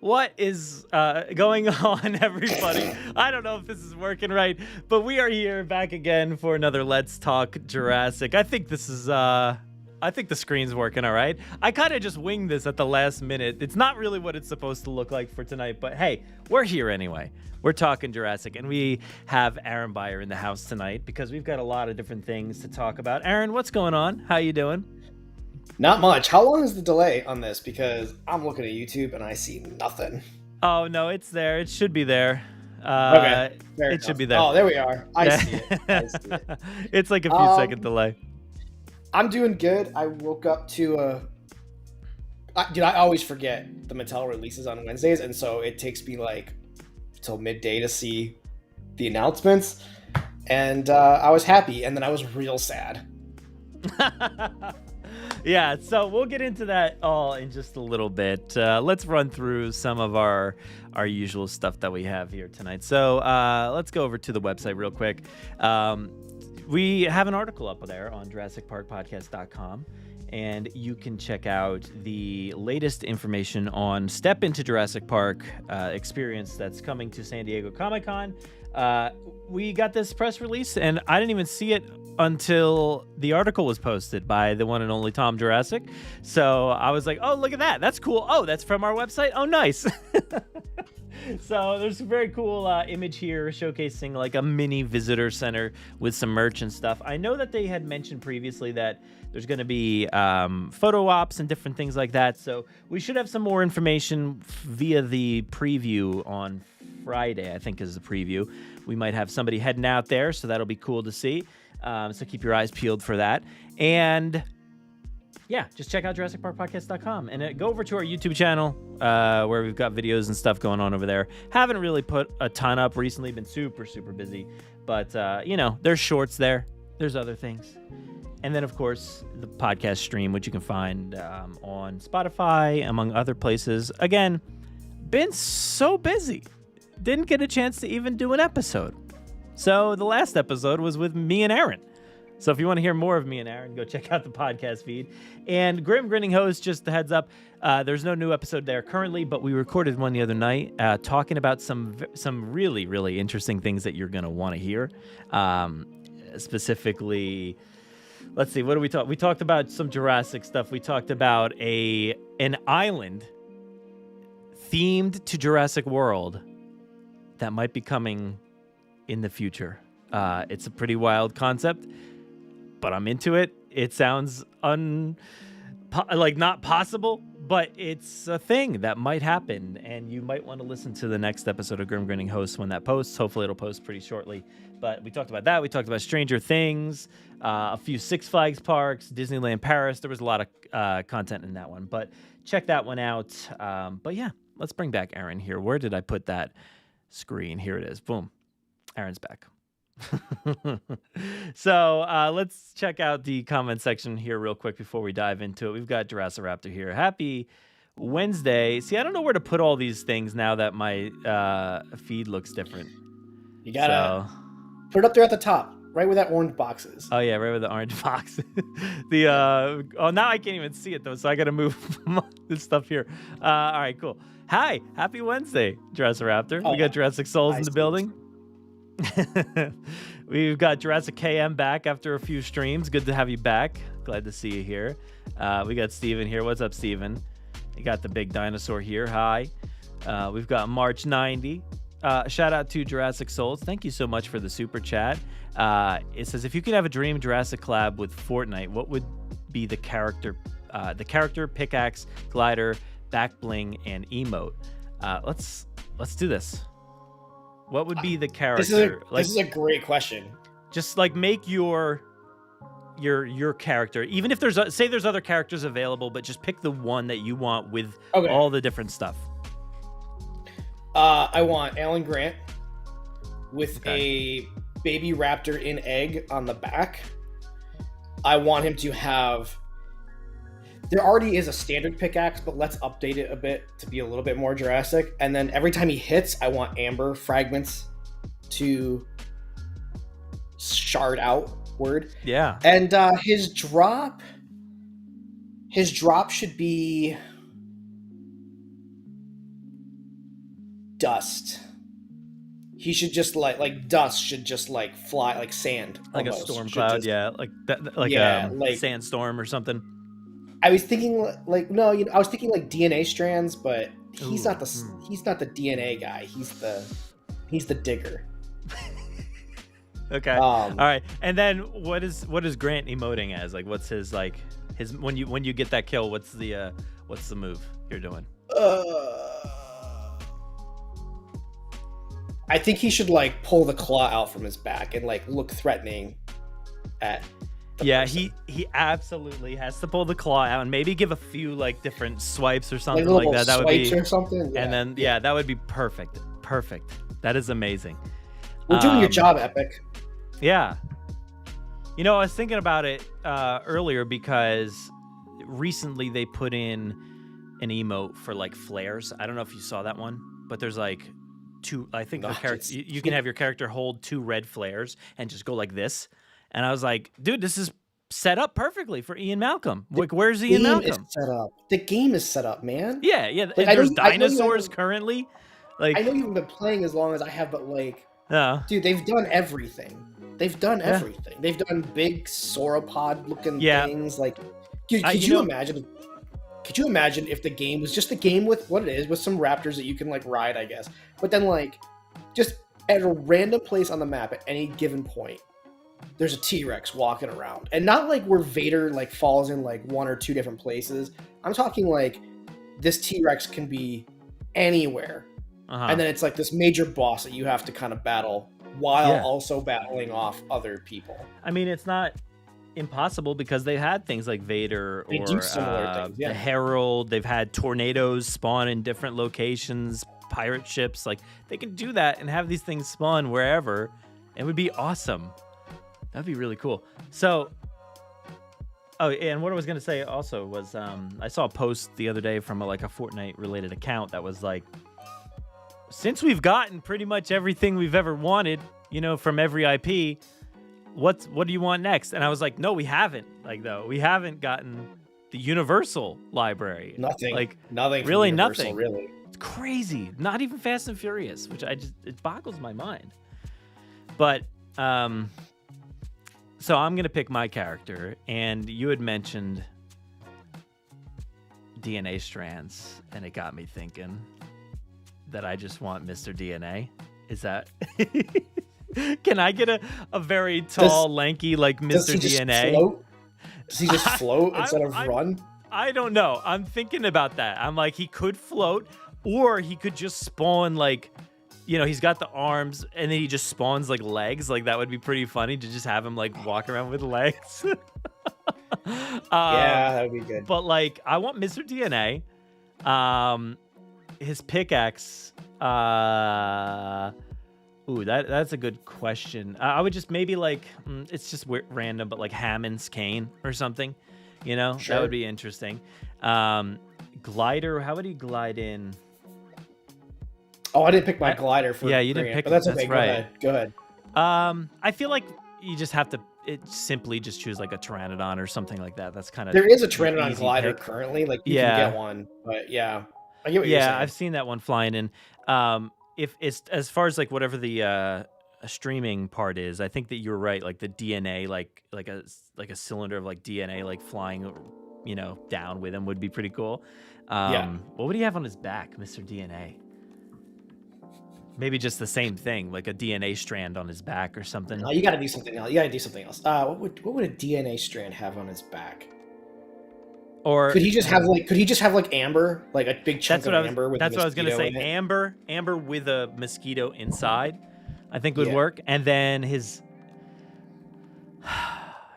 What is going on, everybody? I don't know if this is working right, but we are here back again for another Let's Talk Jurassic. I think this is, I think the screen's working all right. I kind of just winged this at the last minute. It's not really what it's supposed to look like for tonight, but hey, we're here anyway. We're talking Jurassic, and we have Aaron Beyer in the house tonight because we've got a lot of different things to talk about. Aaron, what's going on? How you doing? Not much. How long is the delay on this? Because I'm looking at YouTube and I see nothing. Oh, no, it's there. It should be there. Okay. It should be there. Oh, there we are. I see it. It's like a few second delay. I'm doing good. I woke up to I always forget the Mattel releases on Wednesdays, and so it takes me like till midday to see the announcements. And I was happy, and then I was real sad. Yeah, so we'll get into that all in just a little bit. Let's run through some of our usual stuff that we have here tonight. So let's go over to the website real quick. We have an article up there on JurassicParkPodcast.com, and you can check out the latest information on Step Into Jurassic Park experience that's coming to San Diego Comic-Con. We got this press release, and I didn't even see it until the article was posted by the one and only Tom Jurassic. So I was like, oh, look at that. That's cool. Oh, that's from our website. Oh, nice. So there's a very cool image here showcasing like a mini visitor center with some merch and stuff. I know that they had mentioned previously that there's going to be photo ops and different things like that. So we should have some more information via the preview on Friday, I think is the preview. We might have somebody heading out there, so that'll be cool to see. So keep your eyes peeled for that. And yeah, just check out JurassicParkPodcast.com and go over to our YouTube channel where we've got videos and stuff going on over there. Haven't really put a ton up recently, been super busy. But, there's shorts there. There's other things. And then, of course, the podcast stream, which you can find on Spotify, among other places. Again, been so busy. Didn't get a chance to even do an episode. So the last episode was with me and Aaron. So if you want to hear more of me and Aaron, go check out the podcast feed. And Grim Grinning Host, just a heads up, there's no new episode there currently, but we recorded one the other night talking about some really interesting things that you're going to want to hear. Specifically, let's see, what do we talk? We talked about some Jurassic stuff. We talked about an island themed to Jurassic World that might be coming in the future. It's a pretty wild concept, but I'm into it. It sounds not possible, but it's a thing that might happen, and you might want to listen to the next episode of Grim Grinning Hosts when that posts. Hopefully it'll post pretty shortly. But we talked about that. We talked about Stranger Things, a few Six Flags parks, Disneyland Paris. There was a lot of content in that one, but check that one out. But yeah, let's bring back Aaron here. Where did I put that screen? Here it is. Boom. Aaron's back. So let's check out the comment section here real quick before we dive into it. We've got Jurassic Raptor here. Happy Wednesday. See, I don't know where to put all these things now that my feed looks different. You gotta put it up there at the top, right where that orange box is. Oh yeah, right where the orange box. Now I can't even see it though, so I gotta move this stuff here. All right, cool. Hi, happy Wednesday, Jurassic Raptor. We got Jurassic Souls in the building. We've got Jurassic KM back after a few streams. Good to have you back. Glad to see you here. We got Steven here. What's up, Steven? You got the big dinosaur here. Hi. We've got March 90. Shout out to Jurassic Souls. Thank you so much for the super chat. It says, if you could have a dream Jurassic collab with Fortnite, what would be the character, pickaxe, glider, back bling, and emote? Let's do this. What would be the character? This is a great question. Just like make your character, even if there's other characters available, but just pick the one that you want with all the different stuff. I want Alan Grant with a baby raptor in egg on the back. I want him to have... There already is a standard pickaxe, but let's update it a bit to be a little bit more Jurassic. And then every time he hits, I want amber fragments to shard outward. Yeah. And his drop should be... dust. He should just like dust should just like fly like sand, like almost. a storm Should cloud, just- yeah, like that, like like sandstorm or something. I was thinking like no, I was thinking like DNA strands, but he's Ooh, not the DNA guy. He's the digger. Okay. All right. And then what is Grant emoting as? Like, what's his when you get that kill? What's the move you're doing? I think he should like pull the claw out from his back and like look threatening at. Person. He absolutely has to pull the claw out and maybe give a few like different swipes or something like that. That would be or something. Yeah. And then that would be perfect. Perfect. That is amazing. We're doing your job, Epic. Yeah. I was thinking about it earlier because recently they put in an emote for like flares. I don't know if you saw that one, but there's like two. I think the character you can have your character hold 2 red flares and just go like this. And I was like, dude, this is set up perfectly for Ian Malcolm. Like, where's Ian Malcolm? The game is set up, man. Yeah. Like, there's dinosaurs currently. Like, I know you've been playing as long as I have, but like, dude, they've done everything. They've done everything. They've done big sauropod looking things. Like, dude, could you imagine? Could you imagine if the game was just a game with what it is, with some raptors that you can like ride, I guess, but then like, just at a random place on the map at any given point, there's a T-Rex walking around, and not like where Vader like falls in like 1 or 2 different places. I'm talking like this T-Rex can be anywhere, and then it's like this major boss that you have to kind of battle while also battling off other people. I mean, it's not impossible because they've had things like Vader or do similar things, the Herald. They've had tornadoes spawn in different locations, pirate ships. Like, they can do that and have these things spawn wherever. It would be awesome. That'd be really cool. So, and what I was going to say also was I saw a post the other day from a Fortnite related account that was like, since we've gotten pretty much everything we've ever wanted, from every IP, what do you want next? And I was like, no, we haven't. We haven't gotten the Universal library. Nothing. Nothing. Really, nothing. Really, it's crazy. Not even Fast and Furious, which it boggles my mind. But so I'm gonna pick my character, and you had mentioned DNA strands, and it got me thinking that I just want Mr. DNA. Is that? Can I get a very tall, lanky like Mr. DNA? Does he just float instead of run? I don't know. I'm thinking about that. I'm like, he could float, or he could just spawn he's got the arms, and then he just spawns like legs. Like, that would be pretty funny to just have him like walk around with legs. Yeah, that would be good. But I want Mr. DNA. His pickaxe. That's a good question. I would just maybe it's just random, but like Hammond's cane or something. Sure. That would be interesting. Glider. How would he glide in? Oh, I didn't pick my glider for. Yeah, you didn't pick. But that's okay. That's right. Go ahead. I feel like you just have to. Simply just choose like a Pteranodon or something like that. That's kind of. There is a Pteranodon glider currently. You can get one, but yeah. I get what you're saying. I've seen that one flying in. If it's as far as whatever the streaming part is, I think that you're right. Like the DNA, like a cylinder of DNA flying, down with him would be pretty cool. What would he have on his back, Mr. DNA? Maybe just the same thing, like a DNA strand on his back or something. No, you got to do something else. What would a DNA strand have on his back? Or could he just have amber, like a big chunk of amber? That's what I was gonna say. Amber with a mosquito inside, I think would work. And then his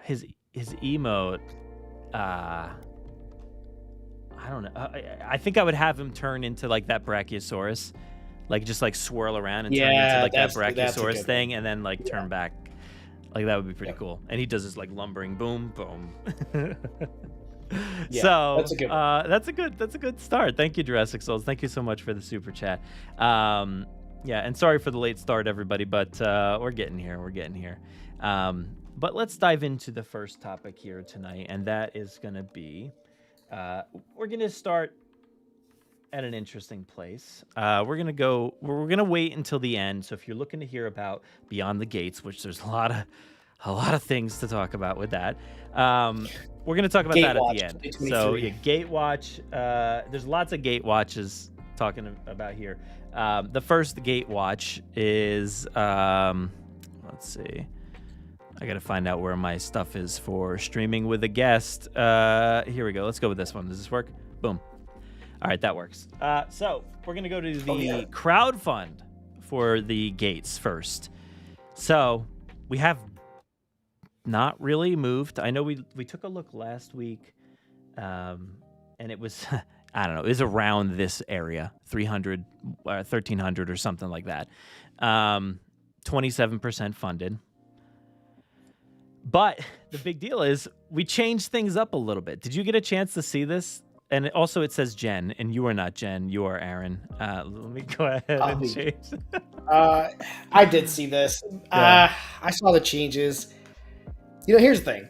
emote. I don't know. I think I would have him turn into that Brachiosaurus, just swirl around and turn into that Brachiosaurus thing, and then turn back. That would be pretty cool. And he does this lumbering boom boom. Yeah, so that's a good one. That's a good start. Thank you, Jurassic Souls. Thank you so much for the super chat. And sorry for the late start, everybody, but we're getting here. But let's dive into the first topic here tonight, and that is going to be we're going to start at an interesting place. We're gonna wait until the end. So if you're looking to hear about Beyond the Gates, which there's a lot of things to talk about with that, we're gonna talk about that at the end. So yeah, Gate Watch. There's lots of Gate Watches talking about here. The first Gate Watch is let's see. I gotta find out where my stuff is for streaming with a guest. Here we go. Let's go with this one. Does this work? Boom. All right, that works. So we're going to go to the crowdfund for the gates first. So we have not really moved. I know we took a look last week, and it was, I don't know, it was around this area, 300, 1,300 or something like that. 27% funded. But the big deal is we changed things up a little bit. Did you get a chance to see this? And also it says Jen, and you are not Jen. You are Aaron. Let me go ahead and change. I did see this. Yeah. I saw the changes. Here's the thing.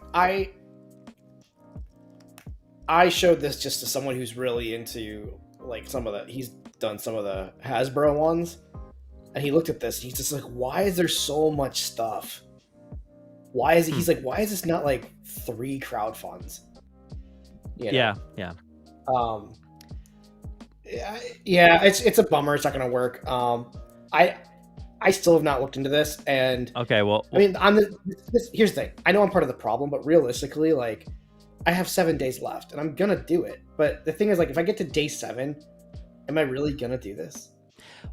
I showed this just to someone who's really into like he's done some of the Hasbro ones. And he looked at this. And he's just like, why is there so much stuff? Why is it? He's like, why is this not like 3 crowdfunds? Yeah. Yeah, it's a bummer. It's not going to work. I still have not looked into this, and okay, well, I mean, here's the thing. I know I'm part of the problem, but realistically, like, I have 7 days left, and I'm gonna do it. But the thing is, like, if I get to day 7, am I really gonna do this?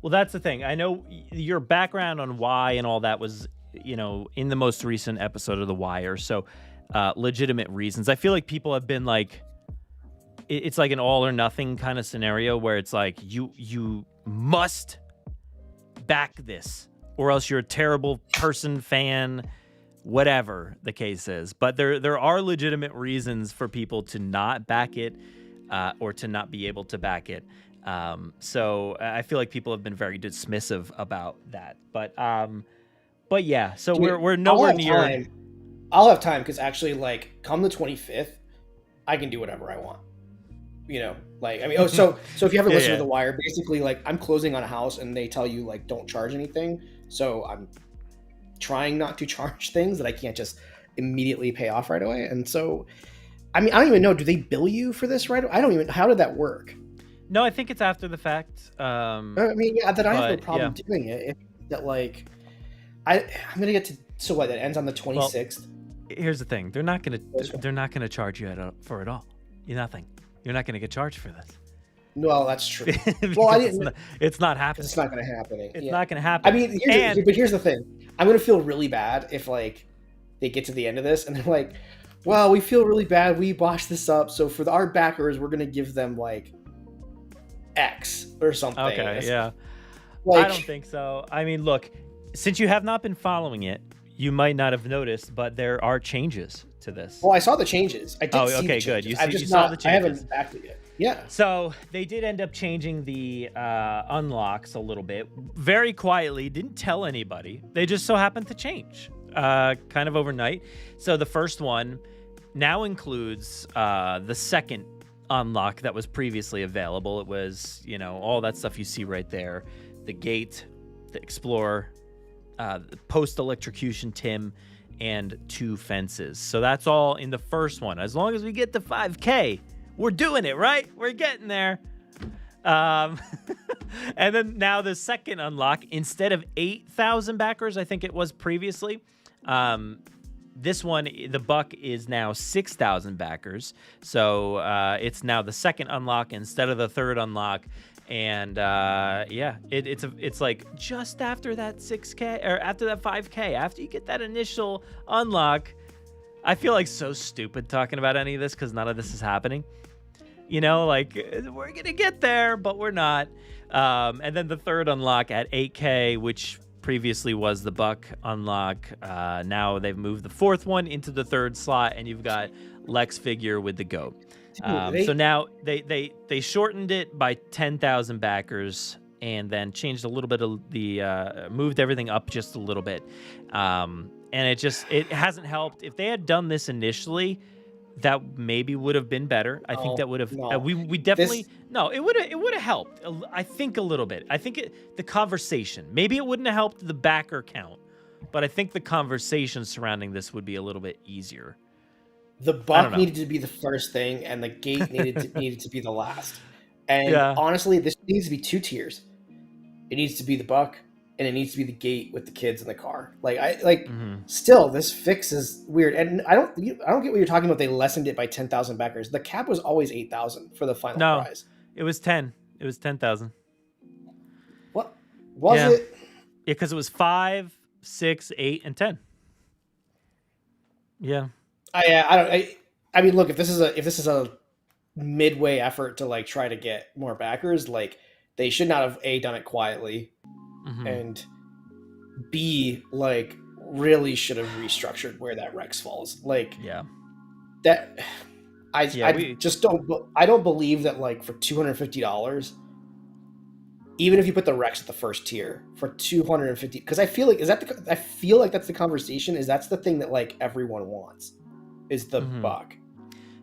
Well, that's the thing. I know your background on why and all that was, in the most recent episode of The Wire. So, legitimate reasons. I feel like people have been like, it's like an all or nothing kind of scenario where it's like you must back this or else you're a terrible person, fan, whatever the case is. But there are legitimate reasons for people to not back it or to not be able to back it. So I feel like people have been very dismissive about that. But yeah, so we're nowhere near. I'll have time because actually, like, come the 25th, I can do whatever I want. So if you ever listen to The Wire, basically, like, I'm closing on a house and they tell you, like, don't charge anything. So I'm trying not to charge things that I can't just immediately pay off right away. And so, I mean, I don't even know. Do they bill you for this right away? I don't even, how did that work? No, I think it's after the fact. I mean, yeah, that I have no problem doing it. If that, like, I'm going to get to, so what, that ends on the 26th? Well, here's the thing. They're not going to charge you for it all. Nothing. You're not going to get charged for this. Well, that's true. Well, I didn't. It's not happening. It's not going to happen. It's not going to happen. I mean, here's the thing. I'm going to feel really bad if, like, they get to the end of this and they're like, well, we feel really bad. We botched this up. So for our backers, we're going to give them, like, X or something. Okay, yeah. Like, I don't think so. I mean, look, since you have not been following it, you might not have noticed, but there are changes to this. Well, I saw the changes. I did see the changes. Good. You saw the changes. I haven't backed it yet. Yeah. So they did end up changing the unlocks a little bit, very quietly. Didn't tell anybody. They just so happened to change, kind of overnight. So the first one now includes the second unlock that was previously available. It was, all that stuff you see right there: the gate, the explorer, the post-electrocution Tim, and 2 fences. So that's all in the first one. As long as we get to 5K, we're doing it, right? We're getting there. And then now the second unlock, instead of 8,000 backers, I think it was previously, this one, the buck is now 6,000 backers. So it's now the second unlock instead of the third unlock. And it's like just after that 6K or after that 5K, after you get that initial unlock. I feel like so stupid talking about any of this because none of this is happening. Like, we're going to get there, but we're not. And then the third unlock at 8K, which previously was the buck unlock. Now they've moved the fourth one into the third slot, and you've got Lex figure with the goat. So now they shortened it by 10,000 backers and then changed a little bit of the moved everything up just a little bit. And it hasn't helped. If they had done this initially, that maybe would have been better. I think that would have no. we definitely it would have helped. I think a little bit. I think the conversation, maybe it wouldn't have helped the backer count, but I think the conversation surrounding this would be a little bit easier. The buck needed to be the first thing, and the gate needed to be the last. And honestly, this needs to be 2 tiers. It needs to be the buck, and it needs to be the gate with the kids in the car. Still, this fix is weird, and I don't get what you're talking about. They lessened it by 10,000 backers. The cap was always 8,000 for the final prize. It was 10. It was 10,000. What was it? Yeah, because it was 5, 6, 8, and 10. Yeah. I mean, look, if this is a midway effort to like try to get more backers, like they should not have done it quietly, and B, like really should have restructured where that Rex falls. Like, that I don't believe that, like, for $250, even if you put the Rex at the first tier for $250, because I feel like that's the conversation, is that's the thing that like everyone wants, is the buck.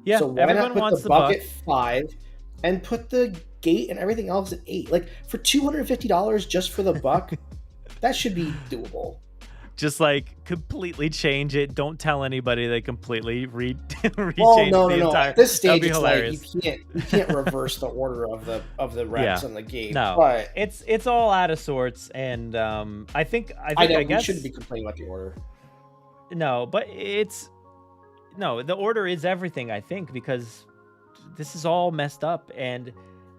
Yeah, so why not put the buck at 5 and put the gate and everything else at 8? Like, for $250 just for the buck, that should be doable. Just like completely change it. Don't tell anybody. They completely rechange the entire. At this stage, it's hilarious. Like you can't reverse the order of the Rex and the gate. No, but it's all out of sorts, and I guess we shouldn't be complaining about the order. No, but the order is everything, I think, because this is all messed up, and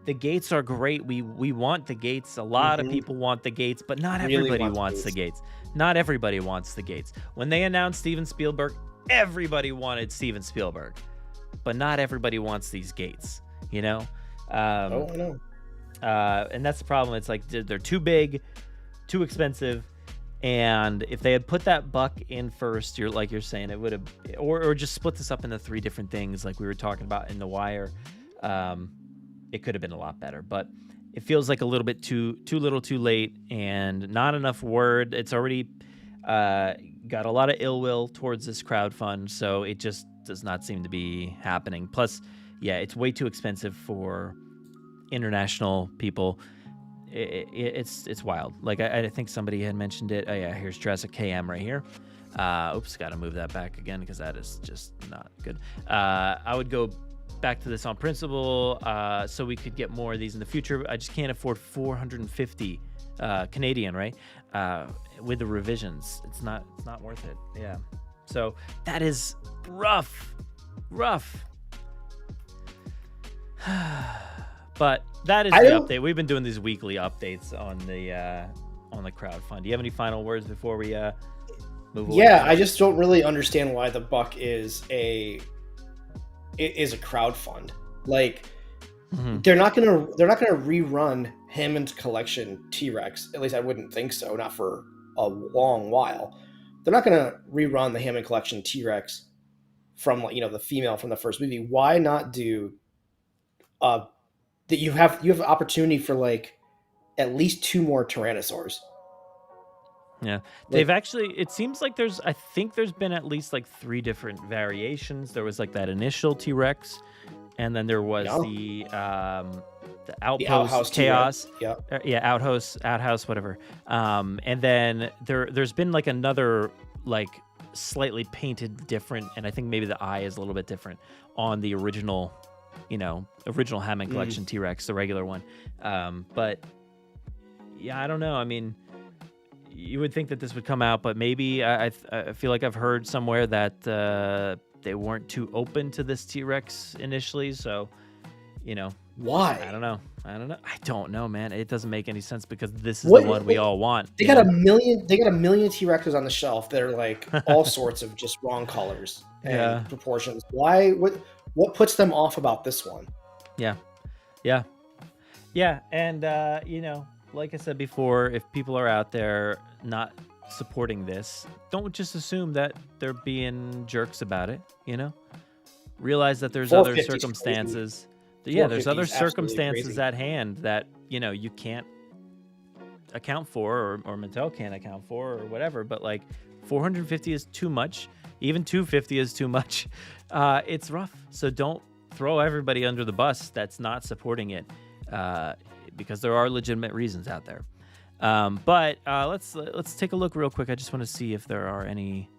the gates are great. We want the gates. A lot of people want the gates, but not everybody wants the gates. Not everybody wants the gates. When they announced Steven Spielberg, everybody wanted Steven Spielberg, but not everybody wants these gates, you know? I know. And that's the problem. It's like they're too big, too expensive, and if they had put that buck in first, you're saying, it would have, or just split this up into 3 different things like we were talking about in The Wire, it could have been a lot better. But it feels like a little bit too little too late, and not enough word. It's already got a lot of ill will towards this crowdfund, so it just does not seem to be happening. Plus, it's way too expensive for international people. It's wild. Like, I think somebody had mentioned it. Oh yeah, here's Jurassic KM right here. Oops, got to move that back again because that is just not good. I would go back to this on principle, so we could get more of these in the future. I just can't afford 450 Canadian, right? With the revisions, it's not worth it. Yeah, so that is rough. But that is the update. We've been doing these weekly updates on the crowdfund. Do you have any final words before we move away? Yeah, I just don't really understand why the buck is a crowdfund. Like, they're not gonna rerun Hammond Collection T-Rex. At least I wouldn't think so. Not for a long while. They're not gonna rerun the Hammond Collection T-Rex from, like, the female from the first movie. Why not do that? You have an opportunity for like at least 2 more Tyrannosaurs. Yeah, they've actually, it seems like I think there's been at least like 3 different variations. There was like that initial T-Rex, and then there was the outpost chaos. Outhouse, whatever. And then there's been like another, like, slightly painted different, and I think maybe the eye is a little bit different on the original Hammond Collection T-Rex, the regular one. But yeah, I don't know. I mean, you would think that this would come out, but maybe I feel like I've heard somewhere that they weren't too open to this T-Rex initially. So, why? I don't know. I don't know, man. It doesn't make any sense because this is the one we all want. They got a million T-Rexes on the shelf that are like all sorts of just wrong colors and proportions. Why? What puts them off about this one? Yeah. And like I said before, if people are out there not supporting this, don't just assume that they're being jerks about it. Realize that there's other circumstances. Yeah, there's other circumstances at hand that you can't account for, or Mattel can't account for, or whatever. But like 450 is too much. Even 250 is too much. It's rough. So don't throw everybody under the bus that's not supporting it, because there are legitimate reasons out there. But let's take a look real quick. I just want to see if there are any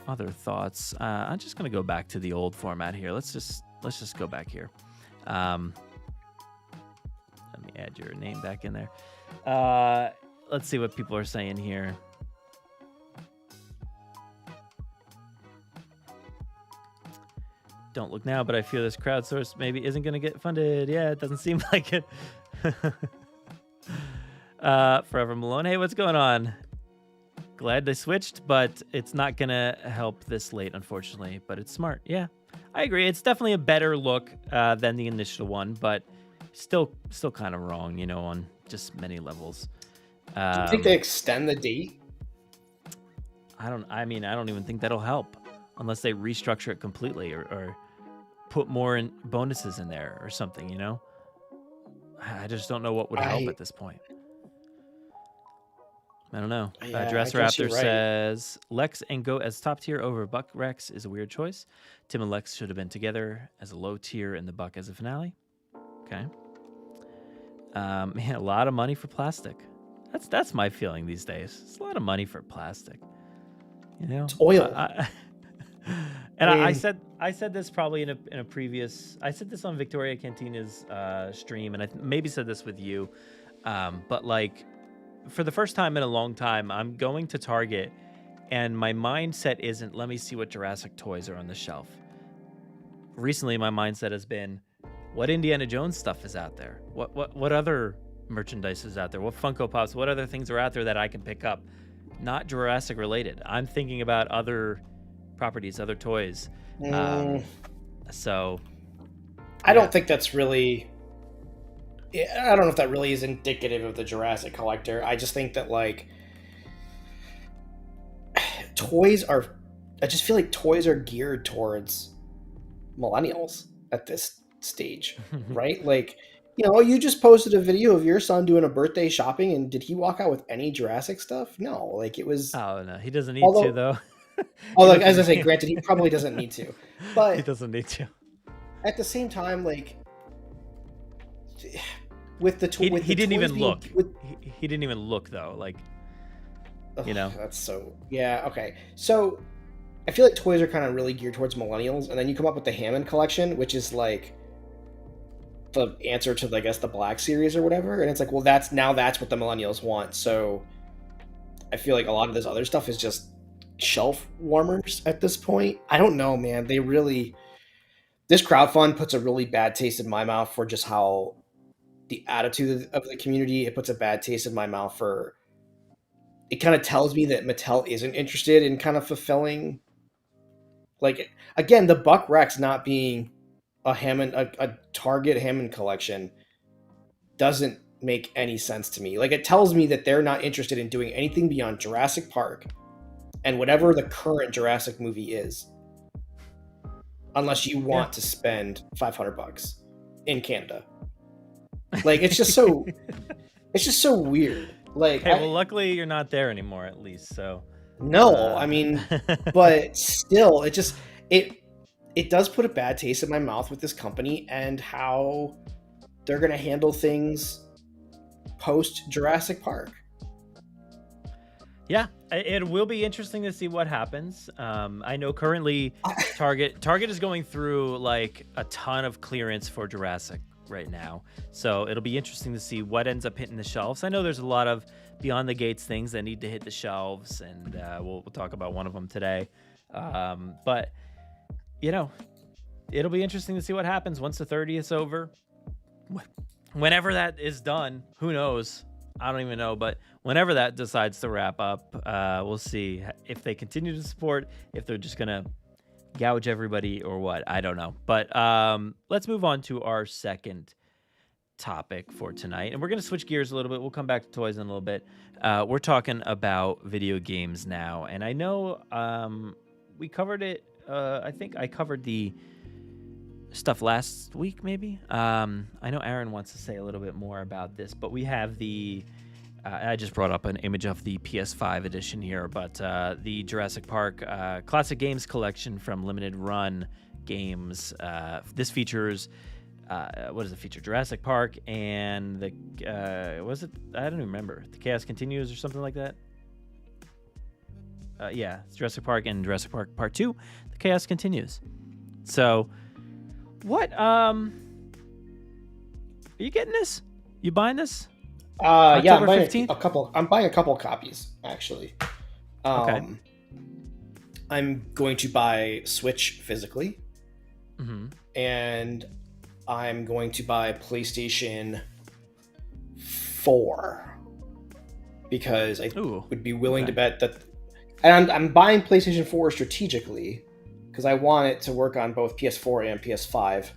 other thoughts. I'm just gonna go back to the old format here. Let's just go back here. Let me add your name back in there. Let's see what people are saying here. Don't look now, but I feel this crowdsource maybe isn't going to get funded. Yeah, it doesn't seem like it. Forever Malone. Hey, what's going on? Glad they switched, but it's not going to help this late, unfortunately. But it's smart. Yeah, I agree. It's definitely a better look than the initial one, but still kind of wrong, on just many levels. Do you think they extend the date? I don't even think that'll help unless they restructure it completely or put more in bonuses in there or something, I just don't know what would help at this point. I don't know. Yeah, Jurassic Raptor says Lex and Goat as top tier over Buck Rex is a weird choice. Tim and Lex should have been together as a low tier and the Buck as a finale. Okay. Man, a lot of money for plastic. That's my feeling these days. It's a lot of money for plastic. It's oil. I said this probably in a previous. I said this on Victoria Cantina's stream, and I maybe said this with you. But like, for the first time in a long time, I'm going to Target, and my mindset isn't let me see what Jurassic toys are on the shelf. Recently, my mindset has been, what Indiana Jones stuff is out there? What other merchandise is out there? What Funko Pops? What other things are out there that I can pick up? Not Jurassic related. I'm thinking about other properties, other toys. So I don't think that's really. I don't know if that really is indicative of the Jurassic collector. I just think that toys are. I just feel like toys are geared towards millennials at this stage, right? You just posted a video of your son doing a birthday shopping, and did he walk out with any Jurassic stuff? No, it was. Oh no, he doesn't need to though. Although, as I say, granted, he probably doesn't need to, but he doesn't need to. At the same time, with the toy, he didn't even look. He didn't even look though. That's so. Yeah. Okay. So, I feel like toys are kind of really geared towards millennials, and then you come up with the Hammond collection, which is the answer to, I guess, the Black Series or whatever, and it's well, that's what the millennials want. So, I feel like a lot of this other stuff is just shelf warmers at this point. I don't know, man. This crowdfund puts a really bad taste in my mouth for just how the attitude of the community. It puts a bad taste in my mouth for. It kind of tells me that Mattel isn't interested in kind of fulfilling. Again, the Buck Rex not being a Target Hammond collection doesn't make any sense to me. It tells me that they're not interested in doing anything beyond Jurassic Park and whatever the current Jurassic movie is, unless you want to spend $500 in Canada. It's just so weird. Luckily you're not there anymore, at least. So no, but still, it does put a bad taste in my mouth with this company and how they're going to handle things post Jurassic Park. Yeah, it will be interesting to see what happens. I know currently Target is going through a ton of clearance for Jurassic right now. So it'll be interesting to see what ends up hitting the shelves. I know there's a lot of Beyond the Gates things that need to hit the shelves, and we'll talk about one of them today. But it'll be interesting to see what happens once the 30th is over. Whenever that is done, who knows? I don't even know, but whenever that decides to wrap up, we'll see if they continue to support, if they're just going to gouge everybody or what. I don't know. But let's move on to our second topic for tonight. And we're going to switch gears a little bit. We'll come back to toys in a little bit. We're talking about video games now. And I know we covered it. I think I covered the stuff last week, maybe. I know Aaron wants to say a little bit more about this, but we have the I just brought up an image of the PS5 edition here, but the Jurassic Park Classic Games Collection from Limited Run Games. This features, what does it feature? Jurassic Park and the, was it? I don't even remember. The Chaos Continues or something like that? Yeah, it's Jurassic Park and Jurassic Park Part 2, The Chaos Continues. So, what, are you getting this? You buying this? Yeah, I'm buying 15th? I'm buying a couple copies, actually. Okay. I'm going to buy Switch physically. Mm-hmm. And I'm going to buy PlayStation 4. Because I would be willing to bet that... And I'm buying PlayStation 4 strategically, because I want it to work on both PS4 and PS5.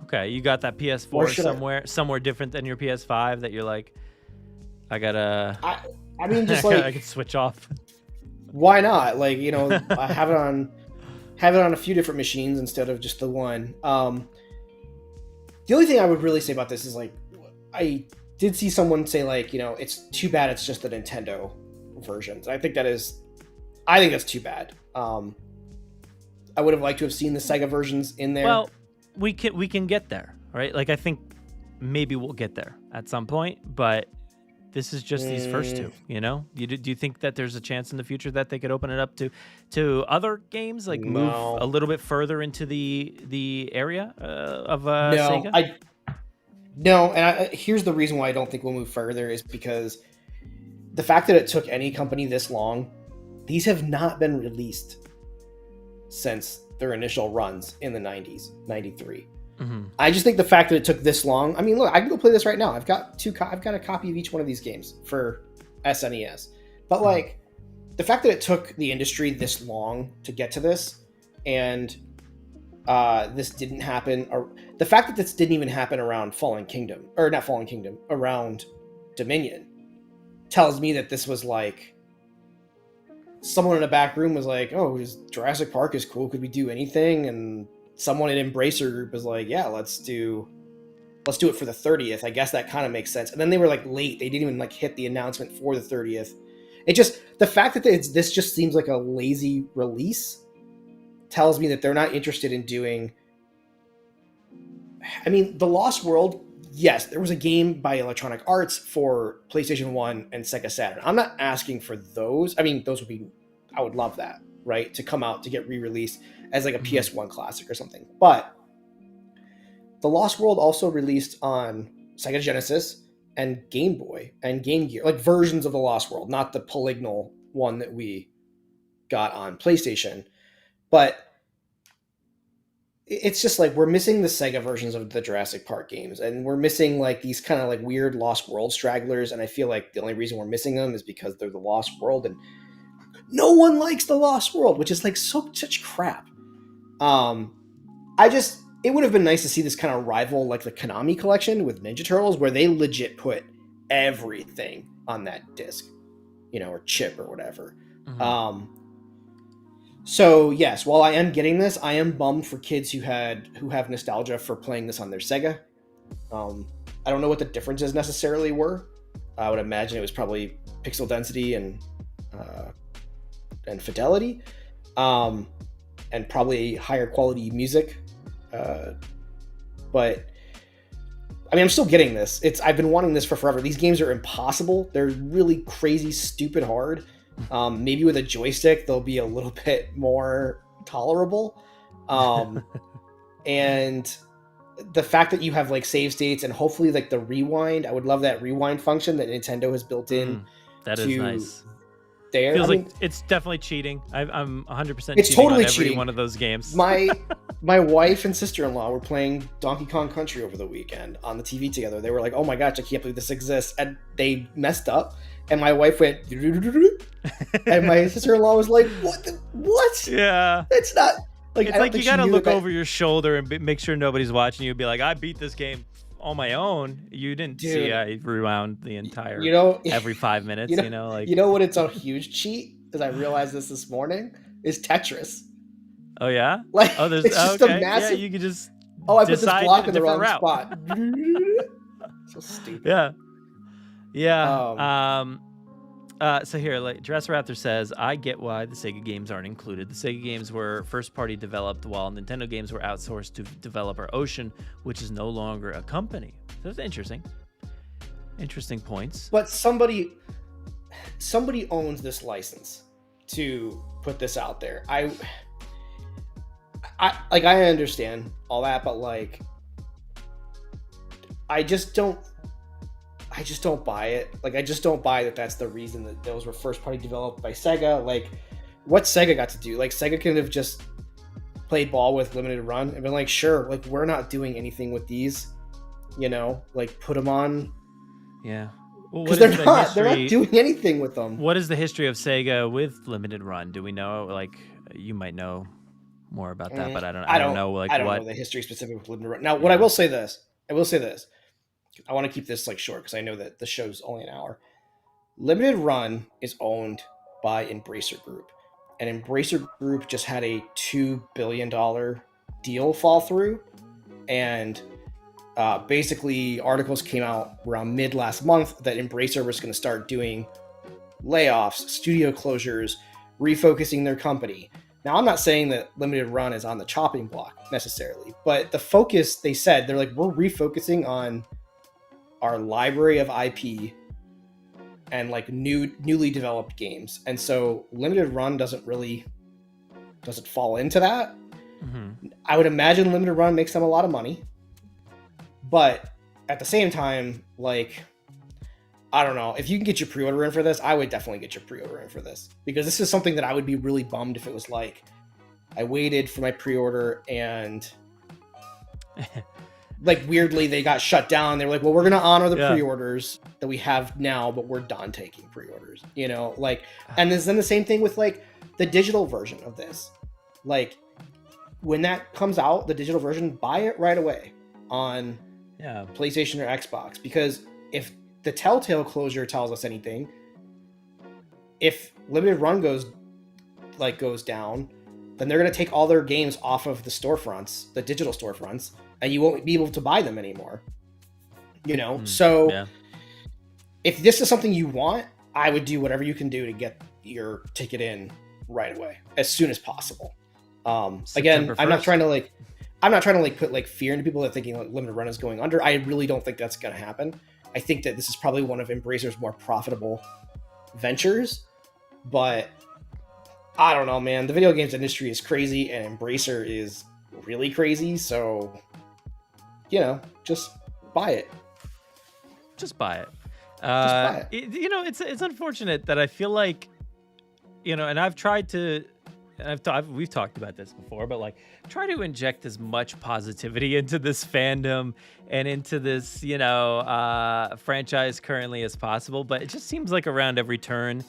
Okay, you got that PS4 somewhere different than your PS5 that you're like, I gotta. I mean, just like I can switch off. Why not? Like, you know, I have it on a few different machines instead of just the one. The only thing I would really say about this is like, I did see someone say like, you know, it's too bad it's just the Nintendo versions. I think that's too bad. I would have liked to have seen the Sega versions in there. Well, we can get there, right? Like, I think maybe we'll get there at some point, but this is just these first two, you know? Do you think that there's a chance in the future that they could open it up to other games, like move a little bit further into the area of Sega? No, and here's the reason why I don't think we'll move further is because the fact that it took any company this long, these have not been released since their initial runs in the 90s, 93. Mm-hmm. I just think the fact that it took this long, I mean, look, I can go play this right now. I've got a copy of each one of these games for SNES. But like, the fact that it took the industry this long to get to this, and this didn't happen, or the fact that this didn't even happen around around Dominion, tells me that this was like, someone in a back room was like, oh, Jurassic Park is cool. Could we do anything? And someone in Embracer Group was like, yeah, let's do it for the 30th. I guess that kind of makes sense. And then they were like late. They didn't even like hit the announcement for the 30th. It just, the fact that this just seems like a lazy release tells me that they're not interested in doing. I mean, The Lost World, yes, there was a game by Electronic Arts for PlayStation 1 and Sega Saturn. I'm not asking for those. I mean, I would love that, right? To come out, to get re-released as like a PS1 classic or something. But The Lost World also released on Sega Genesis and Game Boy and Game Gear, like versions of The Lost World, not the polygonal one that we got on PlayStation. But it's just like we're missing the Sega versions of the Jurassic Park games, and we're missing like these kind of like weird Lost World stragglers, and I feel like the only reason we're missing them is because they're the Lost World, and no one likes the Lost World, which is like such crap. It would have been nice to see this kind of rival like the Konami collection with Ninja Turtles, where they legit put everything on that disc, you know, or chip or whatever. Mm-hmm. So yes, while I am getting this, I am bummed for kids who have nostalgia for playing this on their Sega. I don't know what the differences necessarily were. I would imagine it was probably pixel density and fidelity, and probably higher quality music. But I mean, I'm still getting this. I've been wanting this for forever. These games are impossible. They're really crazy, stupid hard. Maybe with a joystick, they'll be a little bit more tolerable. And the fact that you have like save states and hopefully like the rewind, I would love that rewind function that Nintendo has built in. That is nice. There, feels like it's definitely cheating. I'm 100%. It's cheating totally on every cheating. One of those games. My wife and sister-in-law were playing Donkey Kong Country over the weekend on the TV together. They were like, "Oh my gosh, I can't believe this exists!" And they messed up. And my wife went, and my sister-in-law was like, "What? Yeah, it's not like it's like you gotta look over your shoulder and make sure nobody's watching you. Be like, I beat this game on my own. You didn't see I rewound the entire, every 5 minutes. You know what? It's a huge cheat because I realized this morning is Tetris. Oh yeah, like there's it's just a massive. Yeah, you can just I put this block in the wrong route. spot. So stupid. Yeah. Yeah. So here, like Jurassic Raptor says, I get why the Sega games aren't included. The Sega games were first-party developed, while Nintendo games were outsourced to developer Ocean, which is no longer a company. So that's interesting. Interesting points. But somebody owns this license to put this out there. I understand all that, but like, I just don't buy it. Like, I just don't buy that that's the reason that those were first party developed by Sega. Like, what's Sega got to do? Like, Sega could have just played ball with limited run and been like, sure, like, we're not doing anything with these, you know, like, put them on. Yeah. Because they're not doing anything with them. What is the history of Sega with limited run? Do we know? Like, you might know more about that, but I don't know. Like, I don't know the history specific with limited run. Now, what I will say this. I want to keep this like short because I know that the show's only an hour. Limited Run is owned by Embracer Group, and Embracer Group just had a $2 billion deal fall through, and basically articles came out around mid last month that Embracer was going to start doing layoffs, studio closures, refocusing their company. Now, I'm not saying that Limited Run is on the chopping block necessarily, but the focus, they said, they're like, we're refocusing on our library of IP and like newly developed games. And so Limited Run doesn't fall into that. Mm-hmm. I would imagine Limited Run makes them a lot of money. But at the same time, like, I don't know. If you can get your pre-order in for this, I would definitely get your pre-order in for this. Because this is something that I would be really bummed if it was like, I waited for my pre-order and like weirdly they got shut down. They were like, well, we're going to honor the pre-orders that we have now, but we're done taking pre-orders, you know, like, and then the same thing with like the digital version of this. Like, when that comes out, the digital version, buy it right away on PlayStation or Xbox, because if the Telltale closure tells us anything, if Limited Run goes down, then they're going to take all their games off of the storefronts, the digital storefronts, and you won't be able to buy them anymore. You know? If this is something you want, I would do whatever you can do to get your ticket in right away, as soon as possible. Again, I'm not trying to put like fear into people that are thinking like Limited Run is going under. I really don't think that's going to happen. I think that this is probably one of Embracer's more profitable ventures, but I don't know, man. The video games industry is crazy, and Embracer is really crazy. So, you know, just buy it. Just buy it. You know, it's unfortunate that I feel like, you know, and I've tried to. We've talked about this before, but like, try to inject as much positivity into this fandom and into this, you know, franchise currently as possible. But it just seems like around every turn,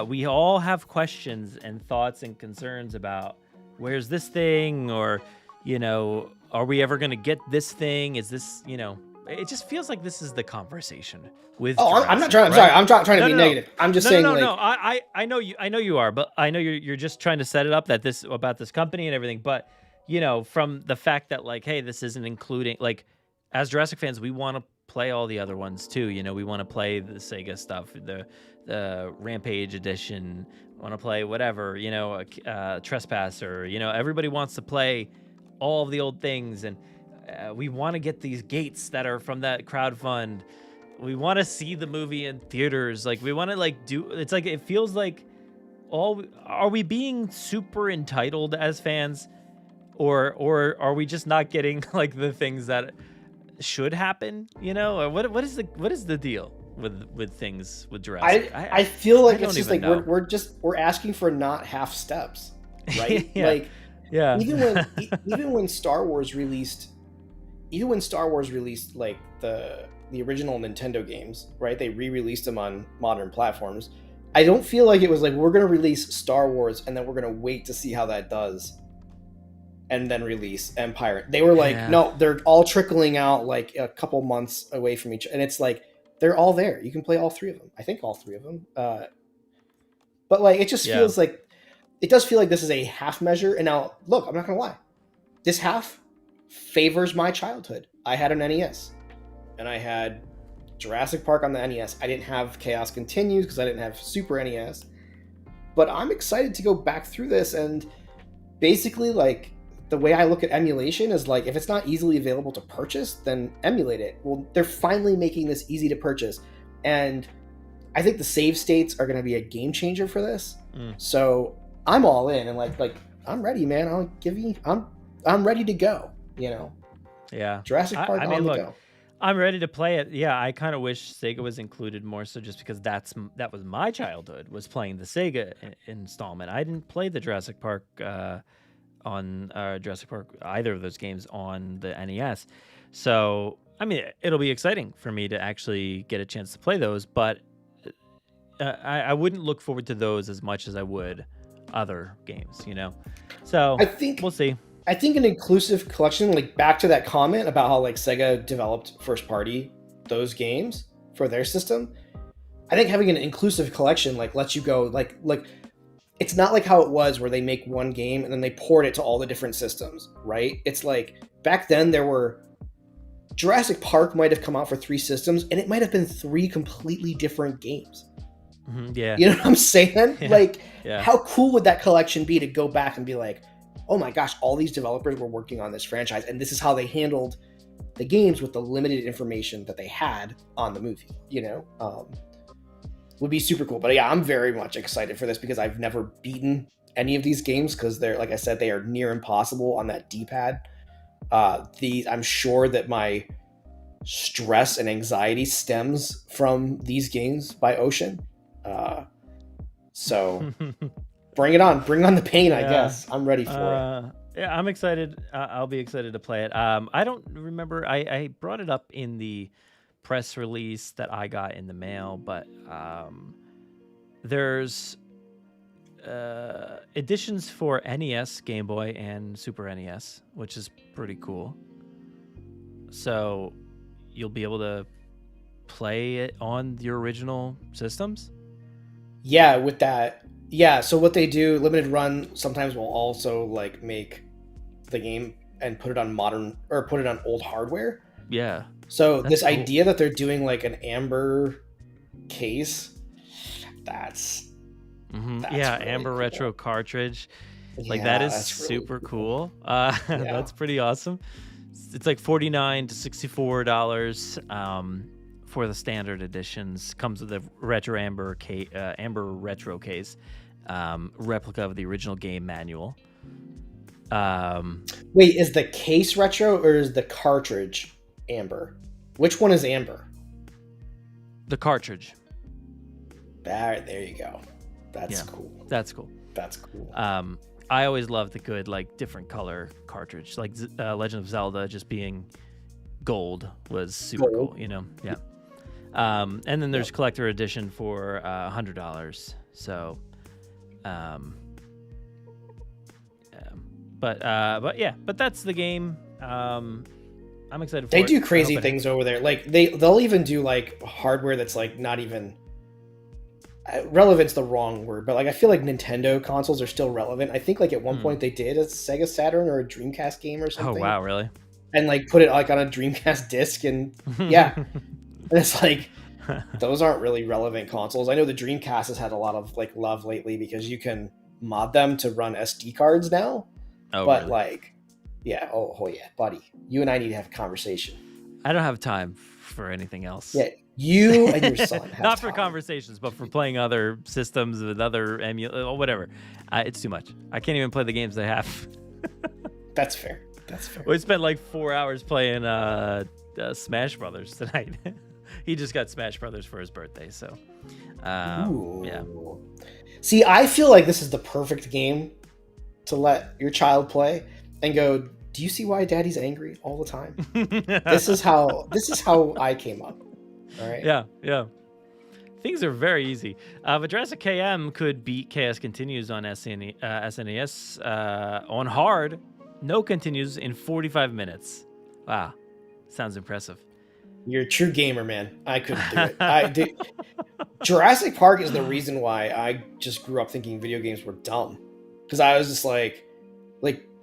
we all have questions and thoughts and concerns about where's this thing, or, you know, are we ever going to get this thing? Is this, you know, it just feels like this is the conversation with. Oh, Jurassic, I'm not trying. I'm sorry. I'm trying to be negative. I'm just saying. No. I know you are, but I know you're just trying to set it up about this company and everything. But, you know, from the fact that like, hey, this isn't including, like, as Jurassic fans, we want to play all the other ones too. You know, we want to play the Sega stuff, the Rampage edition. Want to play whatever, you know, Trespasser. You know, everybody wants to play all of the old things, and we want to get these gates that are from that crowdfund. We want to see the movie in theaters. Like, we want to like do. It's like, it feels like are we being super entitled as fans, or are we just not getting like the things that should happen? You know, or what is the deal with things with Jurassic? I feel like it's just like we're asking for not half steps, right? Like, even when Star Wars released like the original Nintendo games, right? They re-released them on modern platforms. I don't feel like it was like, we're going to release Star Wars and then we're going to wait to see how that does and then release Empire. They were like, no, they're all trickling out like a couple months away from each, and it's like, they're all there. You can play all three of them. I think all three of them. But like, it just feels like, it does feel like this is a half measure. And now, look, I'm not going to lie. This half favors my childhood. I had an NES, and I had Jurassic Park on the NES. I didn't have Chaos Continues because I didn't have Super NES. But I'm excited to go back through this, and basically, like, the way I look at emulation is like, if it's not easily available to purchase, then emulate it. Well, they're finally making this easy to purchase, and I think the save states are going to be a game changer for this. So I'm all in, and like I'm ready, man. I'm ready to go. You know. Yeah. Jurassic Park on the go. I'm ready to play it. Yeah, I kind of wish Sega was included more, so just because that was my childhood, was playing the Sega installment. I didn't play the Jurassic Park on Jurassic Park, either of those games on the NES. So, I mean, it'll be exciting for me to actually get a chance to play those, but I wouldn't look forward to those as much as I would other games, you know? So, I think we'll see. I think an inclusive collection, like back to that comment about how like Sega developed first party those games for their system, I think having an inclusive collection like lets you go like it's not like how it was where they make one game and then they port it to all the different systems, right? It's like back then there were Jurassic Park might have come out for 3 systems and it might have been 3 completely different games. Yeah. You know what I'm saying? Yeah. Like, Yeah. How cool would that collection be to go back and be like, oh my gosh, all these developers were working on this franchise and this is how they handled the games with the limited information that they had on the movie, you know? Would be super cool. But yeah, I'm very much excited for this because I've never beaten any of these games because they're, like I said, they are near impossible on that D-pad. I'm sure that my stress and anxiety stems from these games by Ocean. So bring it on. Bring on the pain, I guess. I'm ready for it. Yeah, I'm excited. I'll be excited to play it. I don't remember. I brought it up in the press release that I got in the mail, but there's editions for NES, Game Boy, and Super NES, which is pretty cool. So you'll be able to play it on your original systems? Yeah, with that. Yeah, so what they do, limited run, sometimes will also like make the game and put it on modern or put it on old hardware. Yeah. So this cool idea that they're doing like an amber case, that's yeah, really amber cool. retro cartridge. Like Yeah, that is that's really super cool. Yeah. That's pretty awesome. It's like $49 to $64 for the standard editions. Comes with a retro amber retro case, replica of the original game manual. Wait, is the case retro or is the cartridge amber? Which one is amber? The cartridge. There you go. That's cool. That's cool. That's cool. I always loved the good, like, different color cartridge. Like Legend of Zelda just being gold was super cool, you know? Yeah. And then there's collector edition for $100. So, but that's the game. I'm excited for it. They do crazy things over there. Like they'll even do like hardware that's like not even relevant's the wrong word, but like I feel like Nintendo consoles are still relevant. I think like at one point they did a Sega Saturn or a Dreamcast game or something. Oh wow, really? And like put it like on a Dreamcast disc and yeah. And it's like those aren't really relevant consoles. I know the Dreamcast has had a lot of like love lately because you can mod them to run SD cards now. Oh, but really? like yeah, oh yeah, buddy. You and I need to have a conversation. I don't have time for anything else. Yeah, you and your son have Not time. for conversations, but for playing other systems with other or whatever. It's too much. I can't even play the games they have. That's fair. That's fair. We spent like 4 hours playing Smash Brothers tonight. He just got Smash Brothers for his birthday, so yeah. See, I feel like this is the perfect game to let your child play and go, do you see why daddy's angry all the time? This is how I came up. All right. Yeah. Things are very easy. But Jurassic KM could beat Chaos Continues on SNES on hard. No continues in 45 minutes. Wow. Sounds impressive. You're a true gamer, man. I couldn't do it. Jurassic Park is the reason why I just grew up thinking video games were dumb. Because I was just like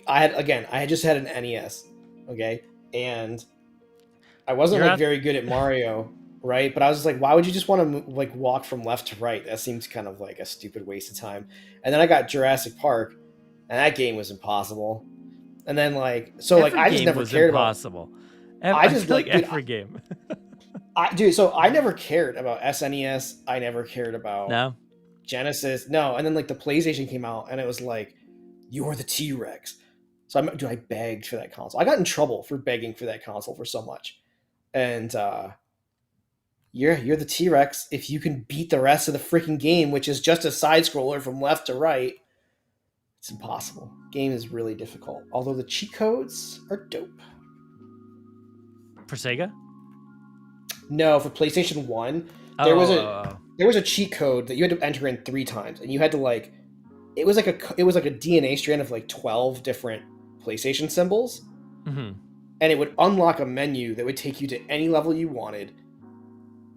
I had just had an NES, okay? And I wasn't very good at Mario right? But I was just like, why would you just want to like walk from left to right? That seems kind of like a stupid waste of time. And then I got Jurassic Park, and that game was impossible. And then like, so every like, I just game never was cared impossible. I just feel like dude, every game. So I never cared about SNES. I never cared about No. Genesis. No. And then like the PlayStation came out, and it was like, you're the T-Rex. So I begged for that console. I got in trouble for begging for that console for so much. And you're the T-Rex if you can beat the rest of the freaking game, which is just a side scroller from left to right. It's impossible. Game is really difficult. Although the cheat codes are dope. For Sega? No, for PlayStation 1, there was a cheat code that you had to enter in 3 times, and you had to like it was like a DNA strand of like 12 different PlayStation symbols. Mm-hmm. And it would unlock a menu that would take you to any level you wanted.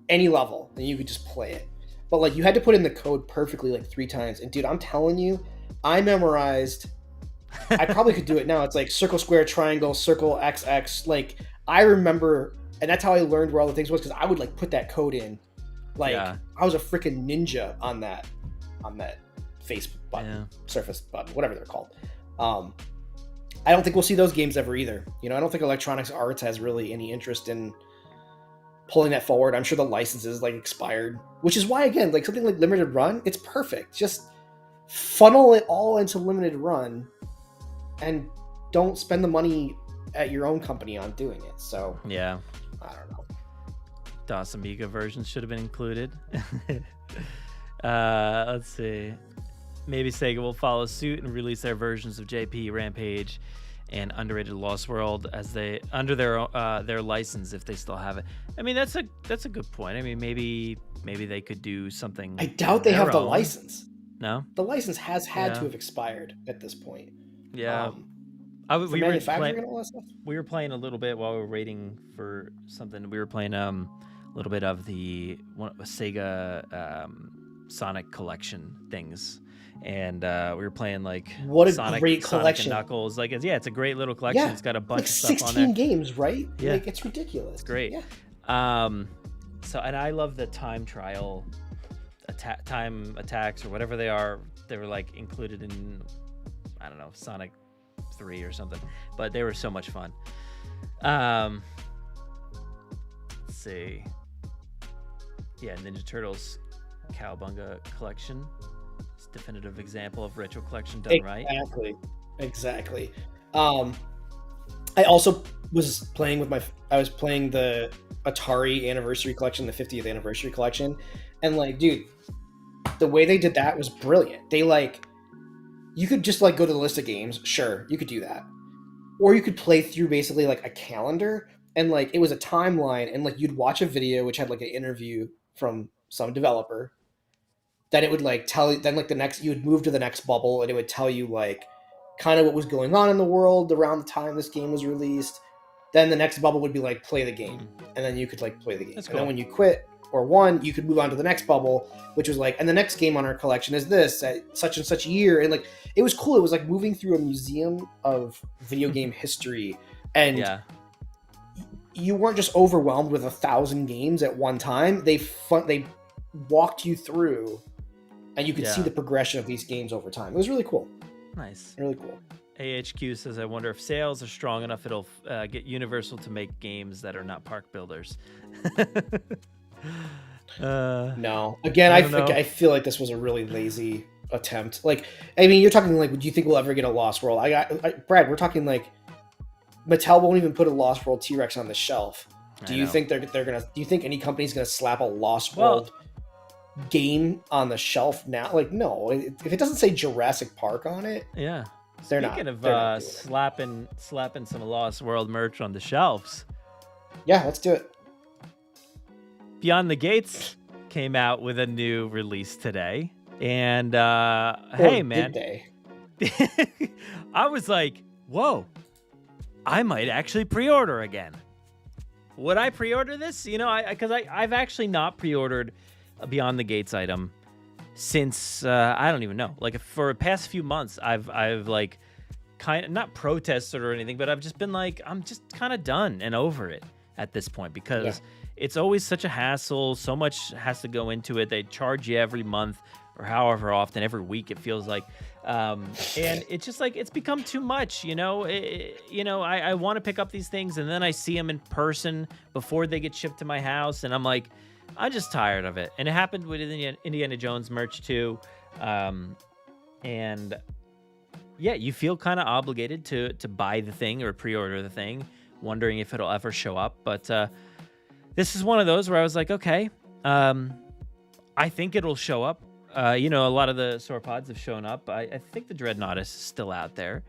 Any level, and you could just play it. But like you had to put in the code perfectly like 3 times. And dude, I'm telling you, I memorized. I probably could do it now. It's like circle, square, triangle, circle, XX. Like I remember, and that's how I learned where all the things was, because I would like put that code in. Like I was a freaking ninja on that face button, surface button, whatever they're called. I don't think we'll see those games ever either. You know, I don't think Electronics Arts has really any interest in pulling that forward. I'm sure the license is like expired, which is why, again, like something like Limited Run, it's perfect. Just funnel it all into Limited Run and don't spend the money at your own company on doing it. So yeah, I don't know. DOS Amiga versions should have been included. Let's see. Maybe Sega will follow suit and release their versions of JP, Rampage, and Underrated Lost World as they under their license if they still have it. I mean, that's a good point. I mean, maybe they could do something. I doubt they have the license. No, the license has had to have expired at this point. Yeah, we were playing a little bit while we were waiting for something. We were playing a little bit of the Sega Sonic collection things. And we were playing like what a Sonic, great collection. Sonic and Knuckles. Like it's a great little collection. Yeah, it's got a bunch like of stuff 16 on there. games, right? Yeah, like it's ridiculous. It's great. Yeah. So and I love the time trial, time attacks or whatever they are. They were like included in, I don't know, Sonic 3 or something. But they were so much fun. Let's see. Yeah, Ninja Turtles Cowabunga collection. Definitive example of retro collection done right. Exactly. I also was playing the Atari anniversary collection, the 50th anniversary collection, and like, dude, the way they did that was brilliant. They like, you could just like go to the list of games, sure, you could do that, or you could play through basically like a calendar, and like it was a timeline, and like you'd watch a video which had like an interview from some developer. Then it would like tell you, then like you would move to the next bubble, and it would tell you like kind of what was going on in the world around the time this game was released. Then the next bubble would be like play the game, and then you could like play the game. That's cool. cool. And then when you quit or won, you could move on to the next bubble, which was like, and the next game on our collection is this at such and such year, and like it was cool. It was like moving through a museum of video game history, and you weren't just overwhelmed with 1,000 games at one time. They walked you through. And you could see the progression of these games over time. It was really cool. Nice. Really cool. AHQ says, I wonder if sales are strong enough, it'll get Universal to make games that are not park builders. No. Again, I feel like this was a really lazy attempt. Like, I mean, you're talking like, do you think we'll ever get a Lost World? Brad, we're talking like, Mattel won't even put a Lost World T-Rex on the shelf. Do you think they're gonna? Do you think any company's gonna slap a Lost World game on the shelf now? Like, no. If it doesn't say Jurassic Park on it, they're not. Speaking of slapping some Lost World merch on the shelves. Yeah, let's do it. Beyond the Gates came out with a new release today, and hey, man, I was like, whoa, I might actually pre-order again. Would I pre-order this? You know, because I've actually not pre-ordered a Beyond the Gates item since I don't even know. Like for the past few months, I've like kind of not protested or anything, but I've just been like, I'm just kind of done and over it. at this point because it's always such a hassle. So much has to go into it. They charge you every month or however often, every week it feels like. And it's just like, it's become too much, you know? I want to pick up these things and then I see them in person before they get shipped to my house. And I'm like, I'm just tired of it. And it happened with Indiana Jones merch too. And yeah, you feel kind of obligated to buy the thing or pre-order the thing, wondering if it'll ever show up. But this is one of those where I was like, okay, I think it'll show up. A lot of the sauropods have shown up. I think the Dreadnoughtus is still out there.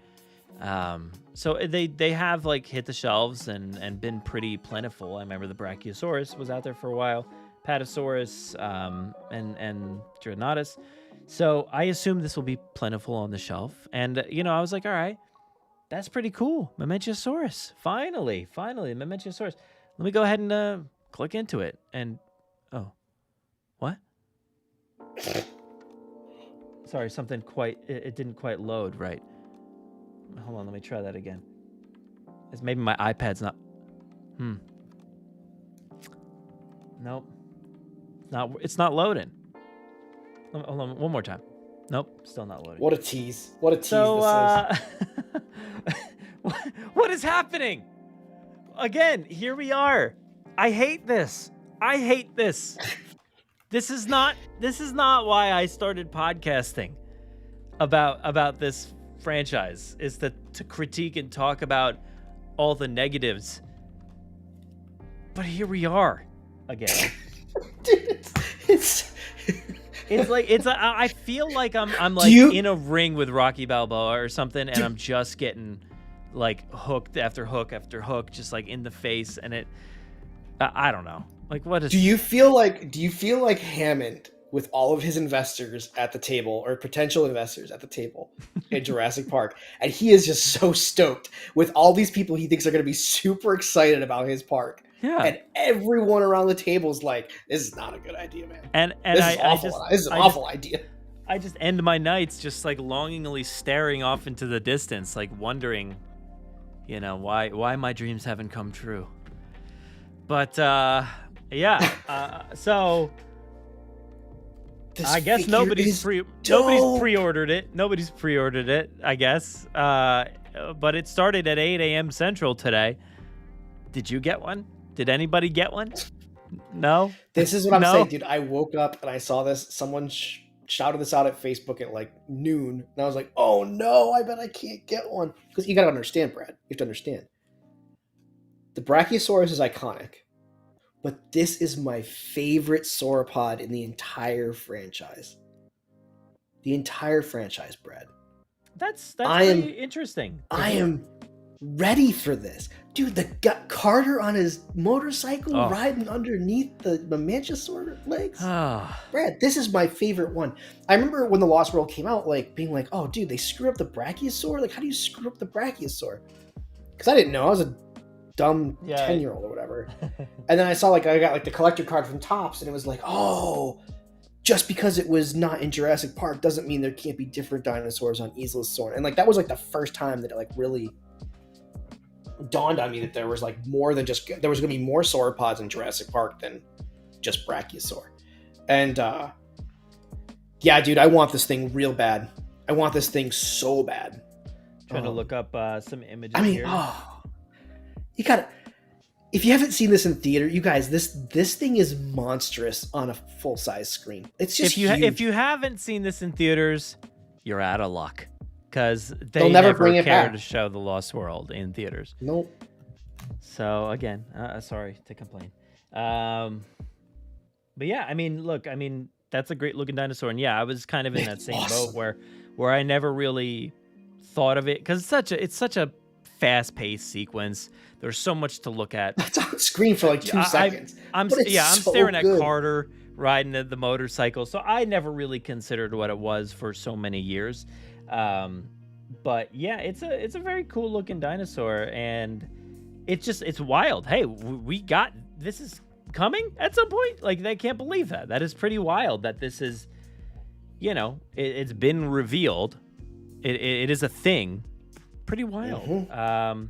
So they have like hit the shelves and been pretty plentiful. I remember the Brachiosaurus was out there for a while, Patasaurus, and Dreadnoughtus. So I assume this will be plentiful on the shelf. And, I was like, all right, that's pretty cool. Mamenchiasaurus. Finally, Mamenchiasaurus. Let me go ahead and click into it. And, oh, what? Sorry, it didn't quite load right. Hold on, let me try that again. It's maybe my iPad's not. Nope. It's not loading. Hold on, one more time. Nope, still not loading. What a tease. What a tease this is. What is happening? Again, here we are. I hate this. This is not why I started podcasting about this franchise, is to critique and talk about all the negatives. But here we are again. Dude, I feel like I'm like in a ring with Rocky Balboa or something, and I'm just getting like hooked after hook after hook, just like in the face, and I don't know. Like, what is? Do you feel like Hammond with all of his investors at the table, or potential investors at the table in Jurassic Park, and he is just so stoked with all these people he thinks are going to be super excited about his park? Yeah. And everyone around the table is like, "This is not a good idea, man. And this is awful. This is an awful idea." I just end my nights just like longingly staring off into the distance, like wondering, why my dreams haven't come true. But so I guess nobody's pre-ordered it. Nobody's pre-ordered it, I guess. But it started at 8 a.m. Central today. Did you get one? Did anybody get one? No? This is what I'm saying, dude. I woke up and I saw this. Someone shouted this out at Facebook at like noon. And I was like, oh no, I bet I can't get one. Because you got to understand, Brad. You have to understand. The Brachiosaurus is iconic. But this is my favorite sauropod in the entire franchise. The entire franchise, Brad. That's pretty interesting. I am ready for this. Dude, Carter on his motorcycle riding underneath the Mamenchiasaurus legs. Brad, this is my favorite one. I remember when The Lost World came out, like being like, oh, dude, they screwed up the Brachiosaur? Like, how do you screw up the Brachiosaur? Because I didn't know. I was a dumb 10-year-old or whatever. And then I saw, I got the collector card from Topps, and it was like, oh, just because it was not in Jurassic Park doesn't mean there can't be different dinosaurs on Isla Sorna. And that was the first time that it really dawned on me that there was more than just, there was going to be more sauropods in Jurassic Park than just Brachiosaur. And yeah, dude, I want this thing real bad. I want this thing so bad. Trying to look up some images here. You gotta, if you haven't seen this in theater, you guys, this thing is monstrous on a full-size screen. It's just huge. If you haven't seen this in theaters, you're out of luck. Because they'll never bring it care back to show The Lost World in theaters. Nope. So again, sorry to complain. But yeah, look, that's a great looking dinosaur, and yeah, I was kind of in that same boat where I never really thought of it because it's such a fast-paced sequence. There's so much to look at. It's on screen for 2 seconds. I'm staring at Carter riding the motorcycle, so I never really considered what it was for so many years. But yeah, it's a very cool looking dinosaur, and it's wild. Hey, we got this is coming at some point. I can't believe that. That is pretty wild that this is, it's been revealed. It is a thing. Pretty wild. Mm-hmm.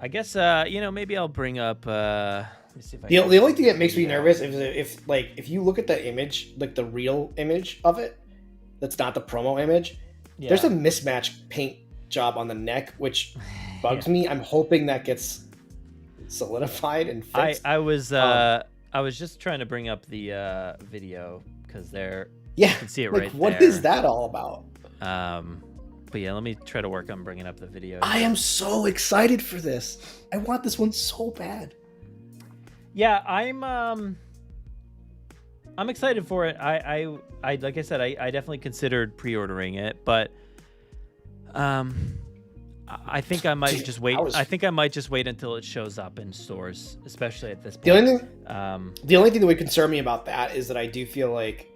I guess maybe I'll bring up. Let me see if I the only thing that makes me nervous is if you look at the image, like the real image of it, that's not the promo image. Yeah. There's a mismatched paint job on the neck, which bugs me. I'm hoping that gets solidified and fixed. I was just trying to bring up the video because you can see it right there. What is that all about? But yeah, let me try to work on bringing up the video. I am so excited for this. I want this one so bad. Yeah, I'm excited for it. I like I said, I definitely considered pre-ordering it, but I think I might just wait. I think I might just wait until it shows up in stores, especially at this point. The only thing that would concern me about that is that I do feel like,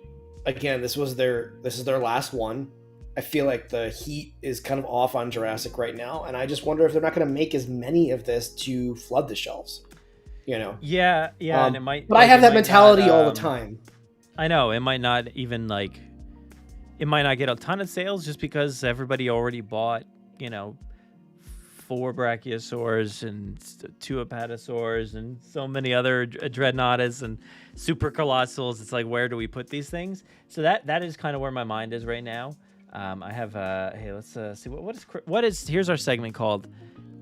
again, this is their last one. I feel like the heat is kind of off on Jurassic right now, and I just wonder if they're not going to make as many of this to flood the shelves. Yeah, and it might. But I have that mentality all the time. I know it might not even it might not get a ton of sales just because everybody already bought 4 brachiosaurs and 2 apatosaurs and so many other dreadnoughtas and super colossals. It's like, where do we put these things? So that is kind of where my mind is right now. I have hey, let's see what is here's our segment called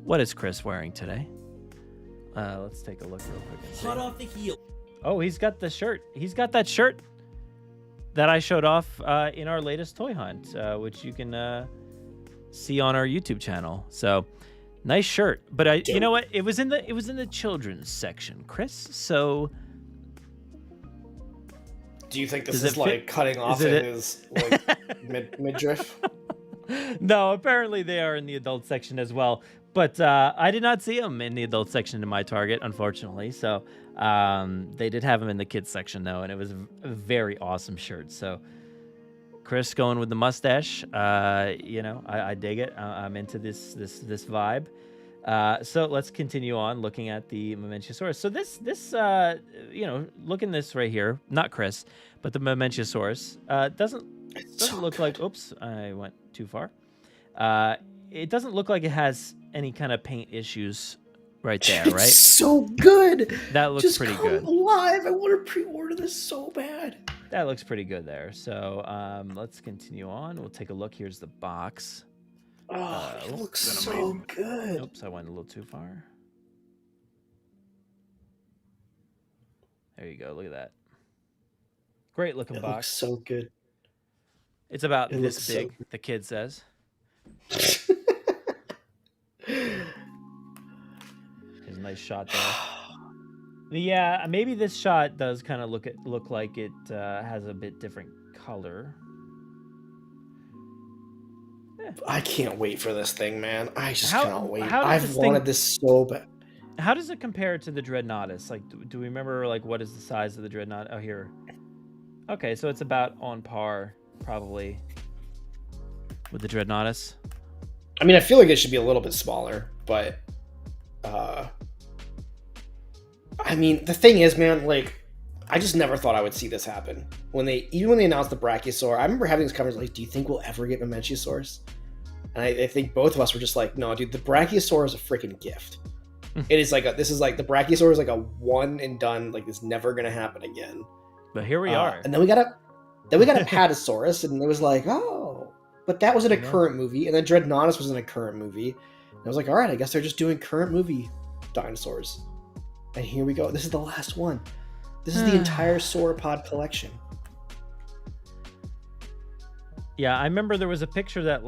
"What is Chris wearing today?" Let's take a look real quick. Hot off the heel. Oh, he's got the shirt. He's got that shirt that I showed off in our latest toy hunt, which you can see on our YouTube channel. So, nice shirt. But you know what? It was in the children's section, Chris. So, do you think this is like cutting off his midriff? No, apparently they are in the adult section as well. But I did not see them in the adult section in my Target, unfortunately. So they did have them in the kids section, though, and it was a very awesome shirt. So Chris going with the mustache, I dig it. I'm into this vibe. So let's continue on looking at the Mamenchiasaurus. So this look in this right here, not Chris, but the Mamenchiasaurus doesn't look like. Oops, I went too far. It doesn't look like it has any kind of paint issues right there, right? It's so good. That looks pretty good. Live, I want to pre-order this so bad. That looks pretty good there. So let's continue on. We'll take a look. Here's the box. Oh, it looks so good. Oops, I went a little too far. There you go. Look at that. Great looking box. Looks so good. It's about this big, the kid says. There's a nice shot there. Yeah, maybe this shot does kind of look like it has a bit different color. I can't wait for this thing, man. I just cannot wait. I've wanted this so bad. How does it compare to the Dreadnoughtus? Like, do we remember what is the size of the Dreadnought? Oh, here. Okay, so it's about on par, probably, with the Dreadnoughtus. I mean, I feel like it should be a little bit smaller, but I mean, the thing is, man, I just never thought I would see this happen. When they announced the Brachiosaur, I remember having this conversation, do you think we'll ever get Mamenchiasaurus? And I think both of us were just like, no, dude, the Brachiosaur is a freaking gift. It is the Brachiosaur is like a one and done, it's never gonna happen again. But here we are. And then we got a Patasaurus, and it was like, oh, but that was in a current movie, and then Dreadnoughtus was in a current movie. And I was like, all right, I guess they're just doing current movie dinosaurs. And here we go. This is the last one. This is the entire sauropod collection. Yeah, I remember there was a picture that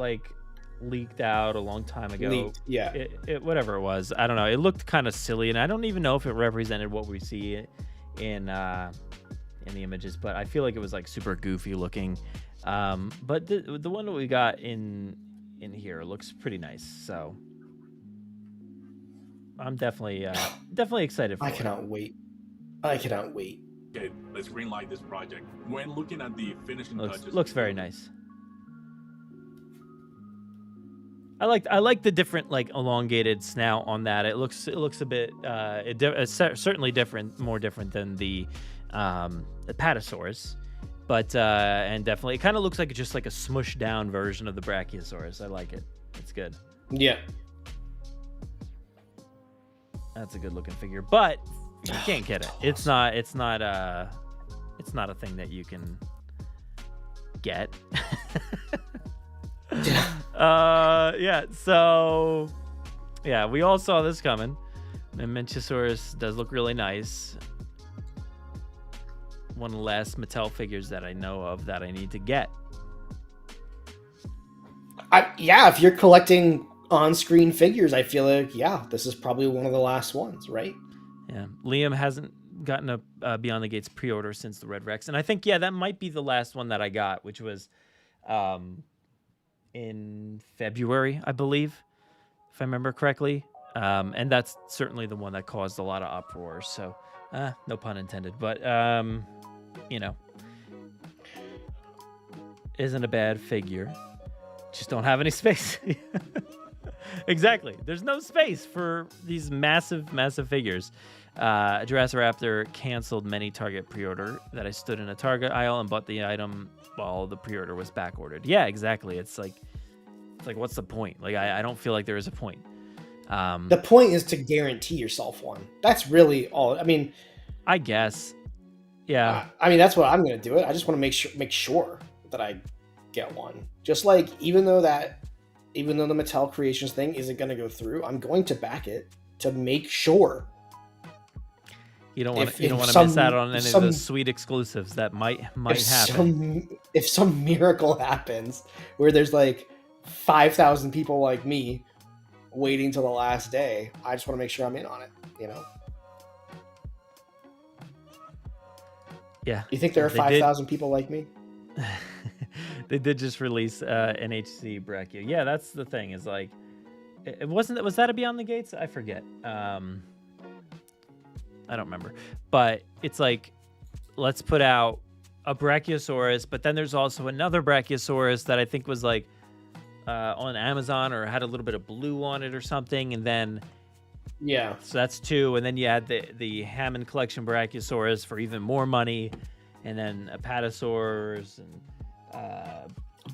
leaked out a long time ago. Yeah. It whatever it was. I don't know. It looked kind of silly, and I don't even know if it represented what we see in the images, but I feel like it was super goofy looking. But the one that we got in here looks pretty nice. So I'm definitely excited for it. I cannot wait. Okay, let's greenlight this project. When looking at the finishing touches, looks very nice. I like the different elongated snout on that. It looks a bit certainly more different than the Apatosaurus, but and definitely it kind of looks like just a smushed down version of the Brachiosaurus. I like it. It's good. Yeah. That's a good looking figure, but you can't get it. It's not a thing that you can get. Yeah. So, yeah, we all saw this coming. Mamenchiasaurus does look really nice. One of the last Mattel figures that I know of that I need to get. If you're collecting on-screen figures, I feel like, this is probably one of the last ones, right? Yeah. Liam hasn't gotten a Beyond the Gates pre-order since the Red Rex. And I think, that might be the last one that I got, which was in February, I believe, if I remember correctly. And that's certainly the one that caused a lot of uproar. So, no pun intended. But, isn't a bad figure. Just don't have any space. Exactly. There's no space for these massive figures. Jurassic Raptor canceled many Target pre-order that I stood in a Target aisle and bought the item while the pre-order was back ordered. Yeah, exactly. It's like what's the point? Like I don't feel like there is a point. The point is to guarantee yourself one. That's really all. I mean, I guess. Yeah. That's what I'm going to do it. I just want to make sure that I get one. Just like even though the Mattel Creations thing isn't going to go through, I'm going to back it to make sure. You don't want to miss out on any of the sweet exclusives that might happen. If some miracle happens where there's like 5,000 people like me waiting till the last day, I just want to make sure I'm in on it, Yeah. You think there are 5,000 people like me? They did just release NHC Brachio. Yeah, that's the thing. Is like, was that a Beyond the Gates? I forget. I don't remember. But it's like, let's put out a Brachiosaurus, but then there's also another Brachiosaurus that I think was like on Amazon or had a little bit of blue on it or something, and then so that's 2, and then you had the Hammond Collection Brachiosaurus for even more money, and then Apatosaurs and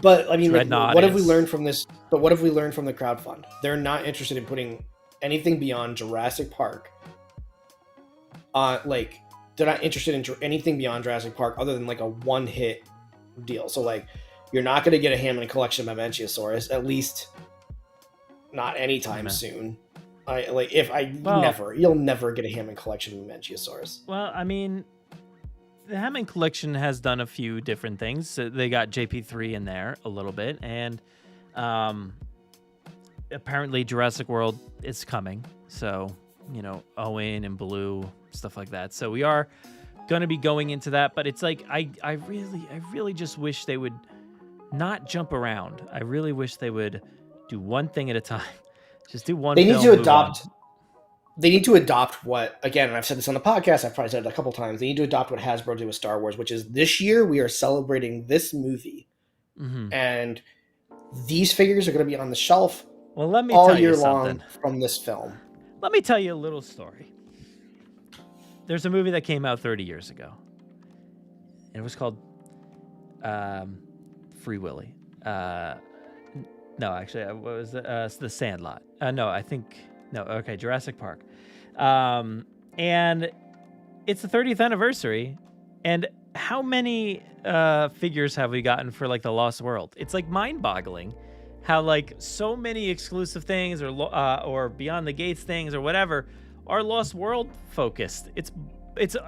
but I mean, what have we learned from this? But what have we learned from the crowdfund? They're not interested in putting anything beyond Jurassic Park. They're not interested in anything beyond Jurassic Park other than like a one-hit deal. So like, you're not going to get a Hammond Collection Mamenchiasaurus, at least not anytime soon. You'll never get a Hammond Collection Mamenchiasaurus. Well, I mean, the Hammond Collection has done a few different things. So they got JP3 in there a little bit, and apparently Jurassic World is coming. So, Owen and Blue, stuff like that. So we are going to be going into that, but it's like I really just wish they would not jump around. I really wish they would do one thing at a time. Just do one. They need to adopt. They need to adopt what, again, and I've said this on the podcast, I've probably said it a couple times, they need to adopt what Hasbro did with Star Wars, which is this year we are celebrating this movie. Mm-hmm. And these figures are going to be on the shelf all year long from this film. Let me tell you a little story. There's a movie that came out 30 years ago. And it was called Free Willy. No, actually, what was it? The Sandlot. Jurassic Park. And it's the 30th anniversary. And how many figures have we gotten for like the Lost World? It's like mind-boggling how like so many exclusive things or Beyond the Gates things or whatever are Lost World focused. It's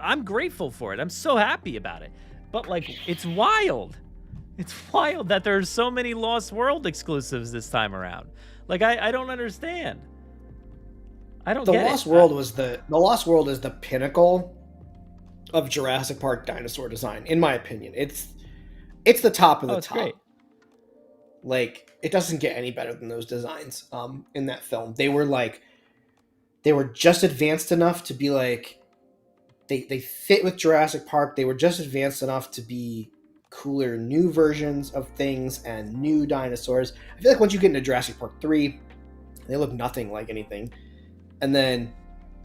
I'm grateful for it. I'm so happy about it. But like, it's wild. It's wild that there's so many Lost World exclusives this time around. Like, I don't understand. I don't get it. The Lost World is the pinnacle of Jurassic Park dinosaur design, in my opinion. It's the top of the top. Great. Like, it doesn't get any better than those designs in that film. They were just advanced enough to be like, they fit with Jurassic Park. They were just advanced enough to be cooler new versions of things and new dinosaurs. I feel like once you get into Jurassic Park 3, they look nothing like anything. And then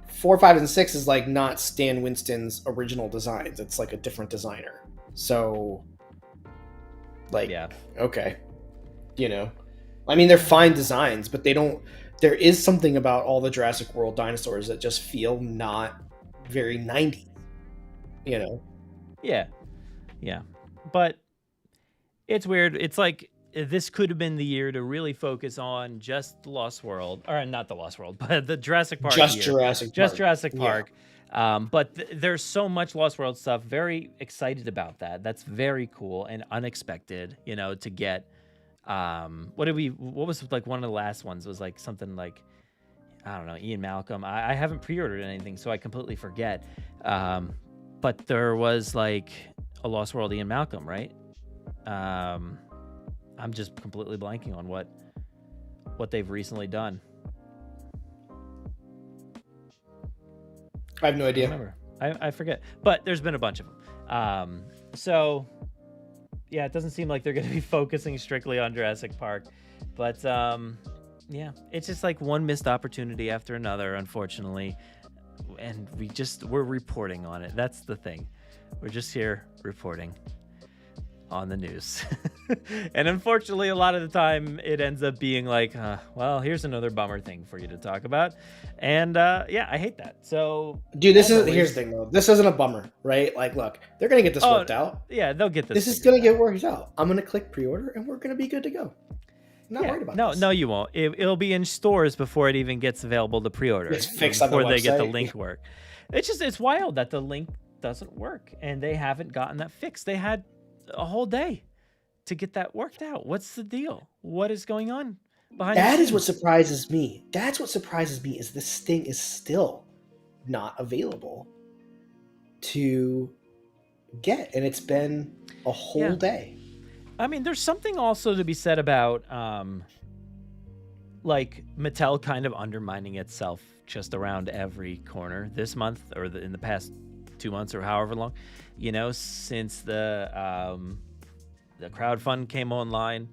4, 5, and 6 is like not Stan Winston's original designs. It's like a different designer. So, like, okay. I mean, they're fine designs, but they don't there is something about all the Jurassic World dinosaurs that just feel not very 90s, you know? Yeah. But it's weird. It's like this could have been the year to really focus on just the Lost World, or not the Lost World, but the Jurassic Park. Just Jurassic Park. But there's so much Lost World stuff. Very excited about that. That's very cool and unexpected, to get. What was like one of the last ones was like something like, I don't know, Ian Malcolm. I haven't pre-ordered anything, so I completely forget. But there was like a Lost World Ian Malcolm, right? I'm just completely blanking on what they've recently done. I have no idea. I remember. I forget. But there's been a bunch of them. So, yeah, it doesn't seem like they're going to be focusing strictly on Jurassic Park. But, yeah, it's just like one missed opportunity after another, unfortunately. And we're reporting on it. That's the thing. We're just here reporting on the news. And unfortunately, a lot of the time it ends up being like, well, here's another bummer thing for you to talk about. And yeah, I hate that. So, dude, here's the thing though. This isn't a bummer, right? Like, look, they're gonna get this worked out. Yeah, they'll get this. This is gonna get worked out. I'm gonna click pre-order, and we're gonna be good to go. I'm not worried about this. No, you won't. It'll be in stores before it even gets available to pre-order. It's fixed on the before they get the website. link work. It's wild that the link doesn't work, and they haven't gotten that fixed. They had a whole day to get that worked out. What's the deal? What is going on behind That the is what scenes? surprises me. That's what surprises me is this thing is still not available to get, and it's been a whole day. I mean, there's something also to be said about like Mattel kind of undermining itself just around every corner this month or in the past 2 months or however long, since the crowdfund came online,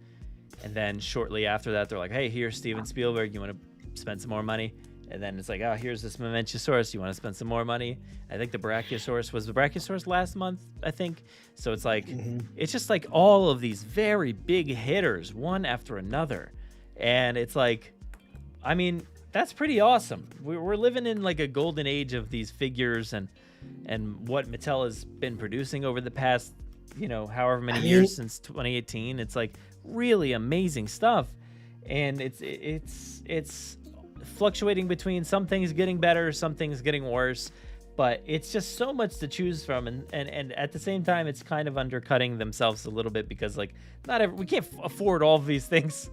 and then shortly after that they're like, hey, here's Steven Spielberg, you want to spend some more money? And then it's like, oh, here's this Mamenchiasaurus, you want to spend some more money? I think the Brachiosaurus last month, I think. So it's like, It's just like all of these very big hitters, one after another. And it's like, I mean, that's pretty awesome. We're living in like a golden age of these figures and what Mattel has been producing over the past, however many years since 2018. It's like really amazing stuff. And it's fluctuating between some things getting better, some things getting worse, but it's just so much to choose from, and at the same time it's kind of undercutting themselves a little bit because like we can't afford all of these things.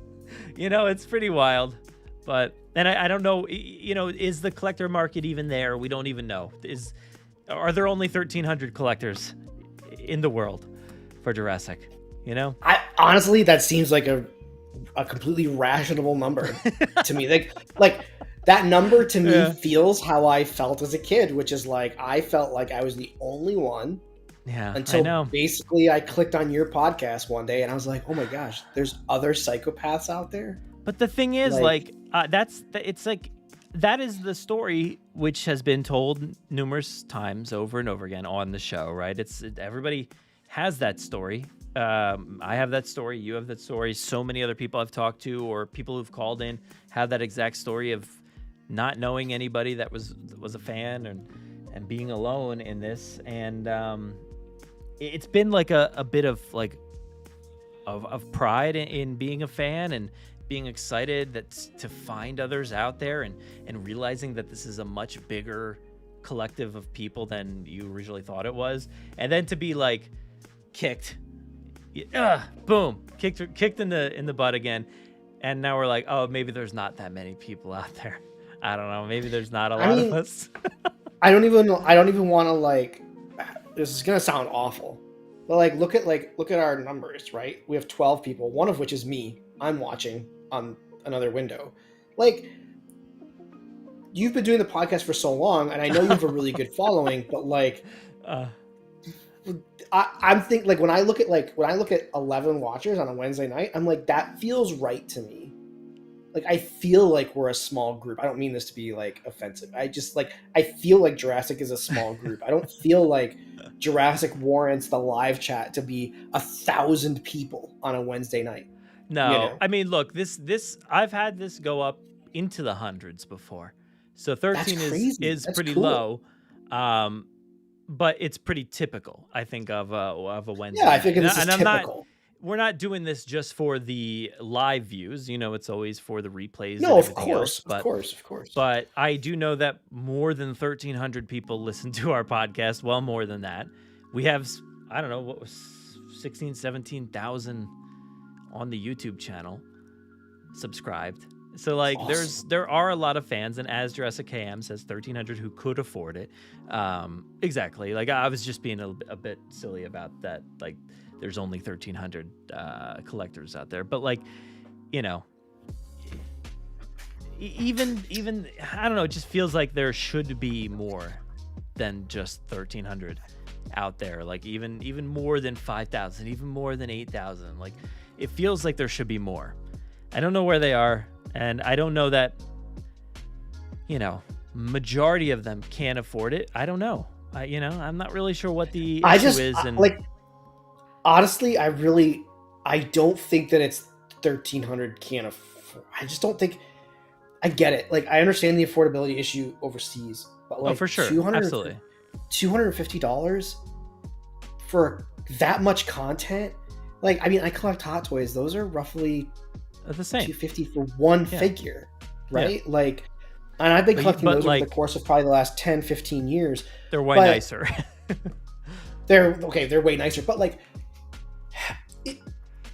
It's pretty wild. But I don't know, is the collector market even there? We don't even know. Are there only 1,300 collectors in the world for Jurassic? I honestly, that seems like a completely rational number to me. Like that number to me feels how I felt as a kid, which is like I felt like I was the only one. Yeah, until basically I clicked on your podcast one day and I was like, oh my gosh, there's other psychopaths out there. But the thing is, it's like that is the story which has been told numerous times over and over again on the show, right? Everybody has that story. I have that story. You have that story. So many other people I've talked to or people who've called in have that exact story of not knowing anybody that was a fan and being alone in this. And it's been like a bit of like of pride in being a fan and being excited to find others out there and realizing that this is a much bigger collective of people than you originally thought it was. And then to be like kicked in the butt again, and now we're like, oh, maybe there's not that many people out there. I don't know, maybe there's not a lot of us. I don't even want to, like, this is gonna sound awful, but like look at our numbers, right? We have 12 people, one of which is me. I'm watching on another window. Like, you've been doing the podcast for so long, and I know you have a really good following, but like I'm thinking, like, when I look at 11 watchers on a Wednesday night, I'm like, that feels right to me. Like, I feel like we're a small group. I don't mean this to be like offensive. I feel like Jurassic is a small group. I don't feel like Jurassic warrants the live chat to be 1,000 people on a Wednesday night. No, I mean, look, this I've had this go up into the hundreds before. So 13 is That's pretty cool. low. But it's pretty typical, I think, of a Wednesday. Yeah, I think night. this is typical. We're not doing this just for the live views. It's always for the replays. No, and of everything course, else, of course. But I do know that more than 1,300 people listen to our podcast. Well, more than that. We have, I don't know, what was 16, 17,000 on the YouTube channel subscribed. So like awesome. there are a lot of fans, and as Jurassic KM says, 1,300 who could afford it. Exactly. Like I was just being a bit silly about that. Like there's only 1,300 collectors out there, but like, even I don't know, it just feels like there should be more than just 1,300 out there. Like even more than 5,000, even more than 8,000. Like it feels like there should be more. I don't know where they are. And I don't know that, majority of them can't afford it. I don't know. I'm not really sure what the issue is. And honestly, I don't think that it's 1,300 can't afford. I just don't think. I get it. Like I understand the affordability issue overseas, but like for sure, absolutely, $250 for that much content. Like I mean, I collect Hot Toys. Those are roughly the same. $250 for one figure, right? Yeah. Like, and I've been collecting those over the course of probably the last 10, 15 years. They're way nicer. They're way nicer, but like,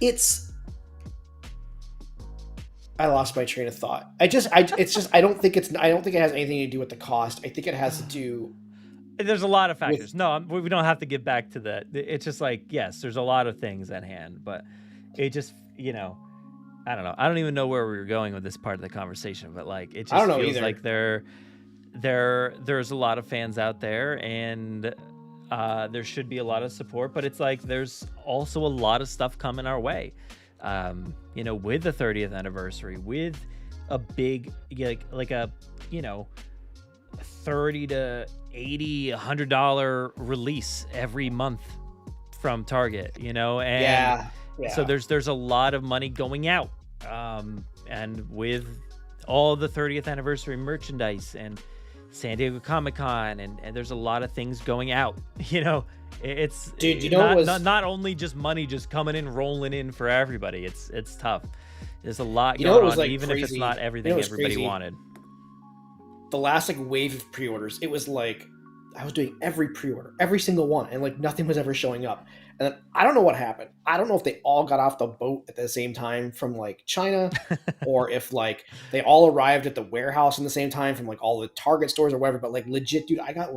it's. I lost my train of thought. I don't think it has anything to do with the cost. I think it has to do. There's a lot of factors. We don't have to get back to that. It's just like, yes, there's a lot of things at hand, but it just, I don't know. I don't even know where we were going with this part of the conversation, but like it just feels either. Like there's a lot of fans out there, and there should be a lot of support, but it's like there's also a lot of stuff coming our way. With the 30th anniversary, with a big like a $30 to $80, $100 release every month from Target, and yeah. So there's a lot of money going out. And with all the 30th anniversary merchandise and San Diego Comic-Con, and there's a lot of things going out. It's not only just money just coming in, rolling in for everybody. It's tough. There's a lot going on, like even crazy. If it's not everything everybody crazy. Wanted. The last wave of pre-orders, it was like I was doing every pre-order, every single one, and like nothing was ever showing up. And then I don't know what happened. I don't know if they all got off the boat at the same time from like China, or if like they all arrived at the warehouse in the same time from like all the Target stores or whatever. But like legit, dude, I got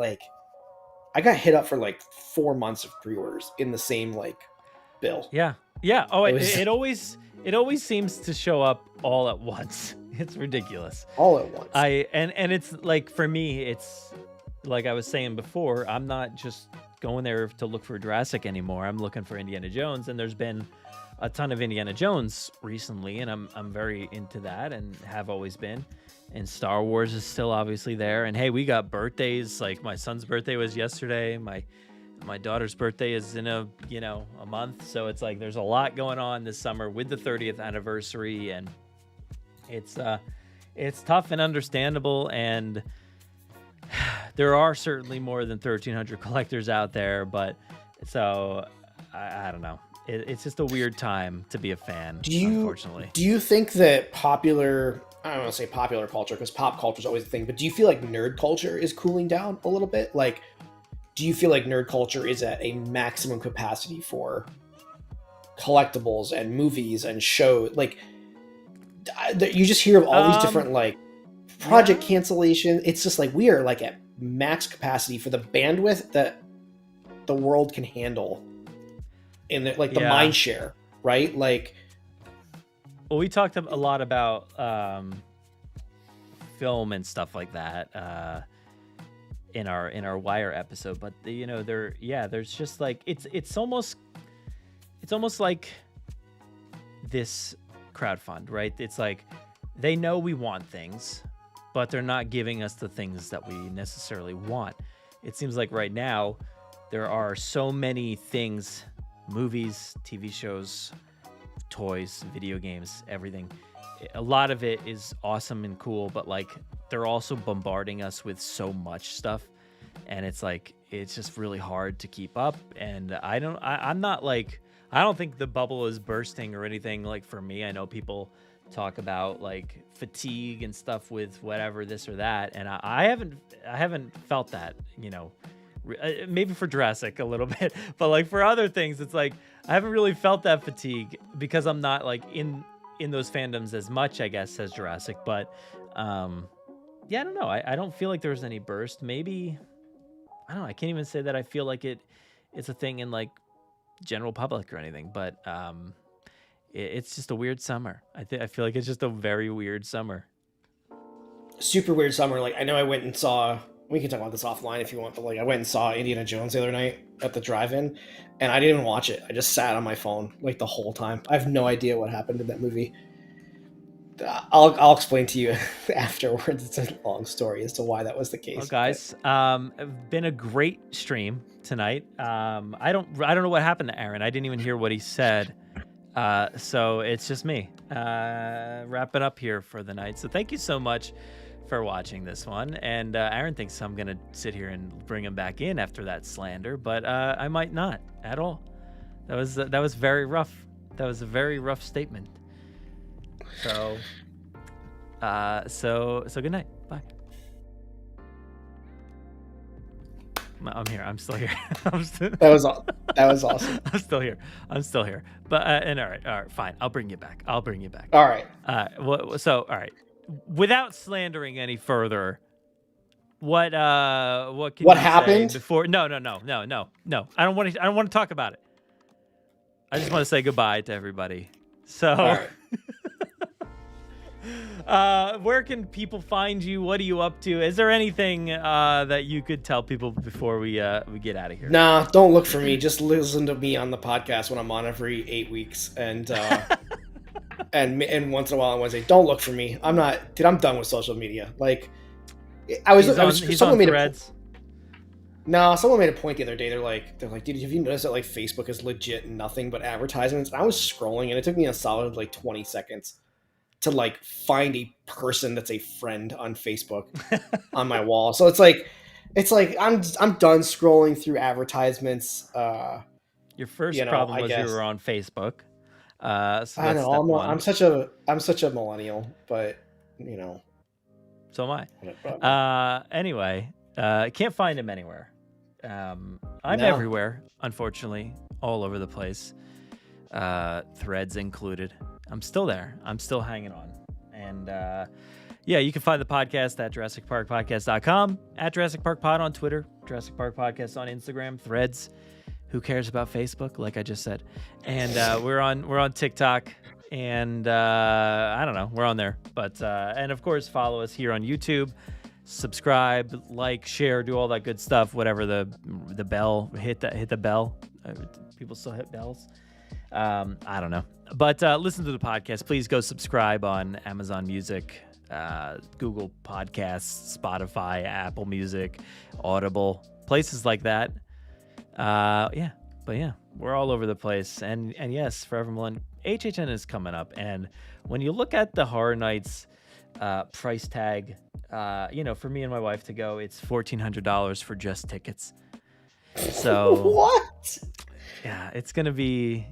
hit up for like 4 months of pre-orders in the same like bill. Yeah. Oh, it always seems to show up all at once. It's ridiculous. All at once. And it's like, for me, it's like I was saying before, I'm not just going there to look for Jurassic anymore. I'm looking for Indiana Jones, and there's been a ton of Indiana Jones recently, and I'm very into that and have always been. And Star Wars is still obviously there. And hey, we got birthdays. Like my son's birthday was yesterday. My daughter's birthday is in a month. So it's like there's a lot going on this summer with the 30th anniversary, and it's tough and understandable. And there are certainly more than 1,300 collectors out there, but so I don't know. It's just a weird time to be a fan, unfortunately. Do you think that I don't want to say popular culture because pop culture is always a thing, but do you feel like nerd culture is cooling down a little bit? Like, do you feel like nerd culture is at a maximum capacity for collectibles and movies and shows? Like, you just hear of all these different like project cancellation. It's just like we are like at max capacity for the bandwidth that the world can handle in the mind share, right? Like, well, we talked a lot about film and stuff like that in our Wire episode, but there's just like it's almost like this crowdfund, right? It's like they know we want things, but they're not giving us the things that we necessarily want. It seems like right now there are so many things, movies, TV shows, toys, video games, everything. a lot of it is awesome and cool, but like they're also bombarding us with so much stuff, and it's like it's just really hard to keep up. And I'm not like, I don't think the bubble is bursting or anything. Like for me, I know people talk about like fatigue and stuff with whatever this or that, and I haven't felt that, you know. Maybe for Jurassic a little bit, but like for other things, it's like I haven't really felt that fatigue because I'm not like in those fandoms as much, I guess, as Jurassic. But yeah, I don't know. I don't feel like there's any burst. Maybe, I don't know. I can't even say that I feel like it's a thing in like general public or anything. But it's just a weird summer. I feel like it's just a very weird summer. Super weird summer. Like I know I went and saw. We can talk about this offline if you want, but like I went and saw Indiana Jones the other night at the drive-in, and I didn't even watch it. I just sat on my phone like the whole time. I have no idea what happened in that movie. I'll explain to you afterwards. It's a long story as to why that was the case. Well, guys, been a great stream tonight. I don't know what happened to Aaron. I didn't even hear what he said. So it's just me wrapping up here for the night. So thank you so much for watching this one. And Aaron thinks I'm gonna sit here and bring him back in after that slander, but I might not at all. That was very rough. That was a very rough statement. So good night. Bye. I'm here. I'm still here. That was awesome. I'm still here. But and all right, fine. I'll bring you back. All right. All right. Without slandering any further, what happened say before? No. I don't want to talk about it. I just want to say goodbye to everybody. So, where can people find you? What are you up to? Is there anything that you could tell people before we get out of here? Nah, don't look for me. Just listen to me on the podcast when I'm on every 8 weeks, and and once in a while on Wednesday. Don't look for me. I'm not, dude. I'm done with social media. Like, someone made Threads. Someone made a point the other day. They're like, dude, have you noticed that like Facebook is legit nothing but advertisements? And I was scrolling, and it took me a solid like 20 seconds to like find a person that's a friend on Facebook on my wall. So it's like I'm done scrolling through advertisements. Your first problem was you were on Facebook. So I know I'm such a millennial, but you know. So am I. Anyway, can't find him anywhere. I'm everywhere, unfortunately, all over the place. Threads included. I'm still there. I'm still hanging on. And yeah, you can find the podcast at JurassicParkPodcast.com, at Jurassic Park Pod on Twitter, Jurassic Park Podcast on Instagram, Threads. Who cares about Facebook? Like I just said. And we're on TikTok, and I don't know, we're on there. But and of course, follow us here on YouTube. Subscribe, like, share, do all that good stuff. Whatever the bell, hit the bell. People still hit bells. I don't know. But listen to the podcast. Please go subscribe on Amazon Music, Google Podcasts, Spotify, Apple Music, Audible, places like that. But we're all over the place. And yes, for everyone, HHN is coming up. And when you look at the Horror Nights price tag, for me and my wife to go, it's $1,400 for just tickets. So what? Yeah, it's gonna be.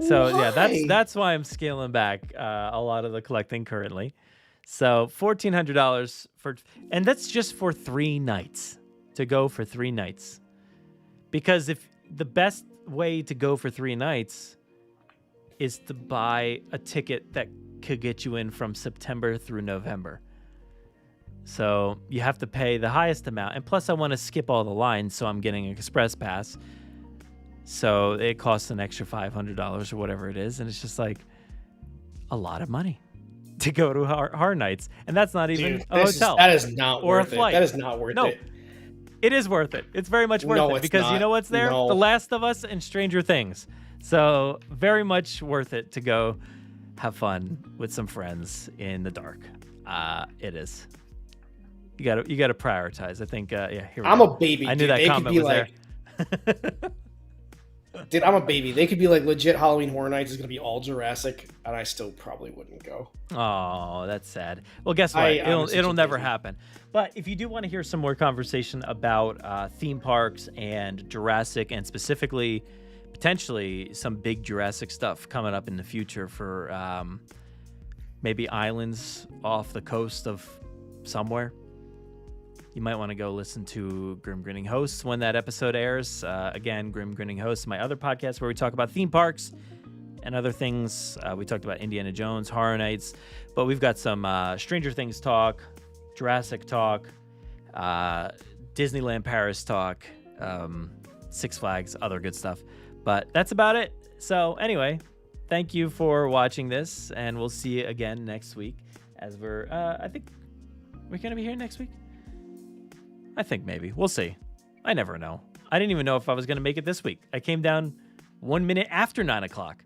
So why? Yeah, that's why I'm scaling back a lot of the collecting currently. So $1,400 and that's just for 3 nights, to go for 3 nights. Because if the best way to go for 3 nights is to buy a ticket that could get you in from September through November. So you have to pay the highest amount. And plus I want to skip all the lines, so I'm getting an express pass. So it costs an extra $500 or whatever it is. And it's just like a lot of money to go to Horror Nights. And that's not even a hotel. That is not or worth a flight. It. That is not worth it. It is worth it. It's very much worth it. Because you know what's there? No. The Last of Us and Stranger Things. So very much worth it to go have fun with some friends in the dark. It is. You gotta prioritize. I think. Here we I'm go. a baby. I knew dude. that they comment was like, there. Dude, I'm a baby. They could be like legit Halloween Horror Nights is going to be all Jurassic, and I still probably wouldn't go. Oh, that's sad. Well, guess what? It'll never happen. But if you do want to hear some more conversation about theme parks and Jurassic, and specifically, potentially some big Jurassic stuff coming up in the future for maybe islands off the coast of somewhere, you might want to go listen to Grim Grinning Hosts when that episode airs. Again, Grim Grinning Hosts, my other podcast where we talk about theme parks and other things. We talked about Indiana Jones, Horror Nights, but we've got some Stranger Things talk, Jurassic talk, Disneyland Paris talk, Six Flags, other good stuff. But that's about it. So anyway, thank you for watching this, and we'll see you again next week as I think we're going to be here next week. I think maybe. We'll see. I never know. I didn't even know if I was going to make it this week. I came down 1 minute after 9 o'clock.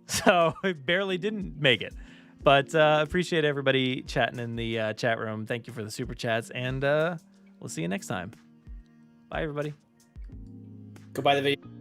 So I barely didn't make it. But appreciate everybody chatting in the chat room. Thank you for the super chats. And we'll see you next time. Bye, everybody. Goodbye, the video.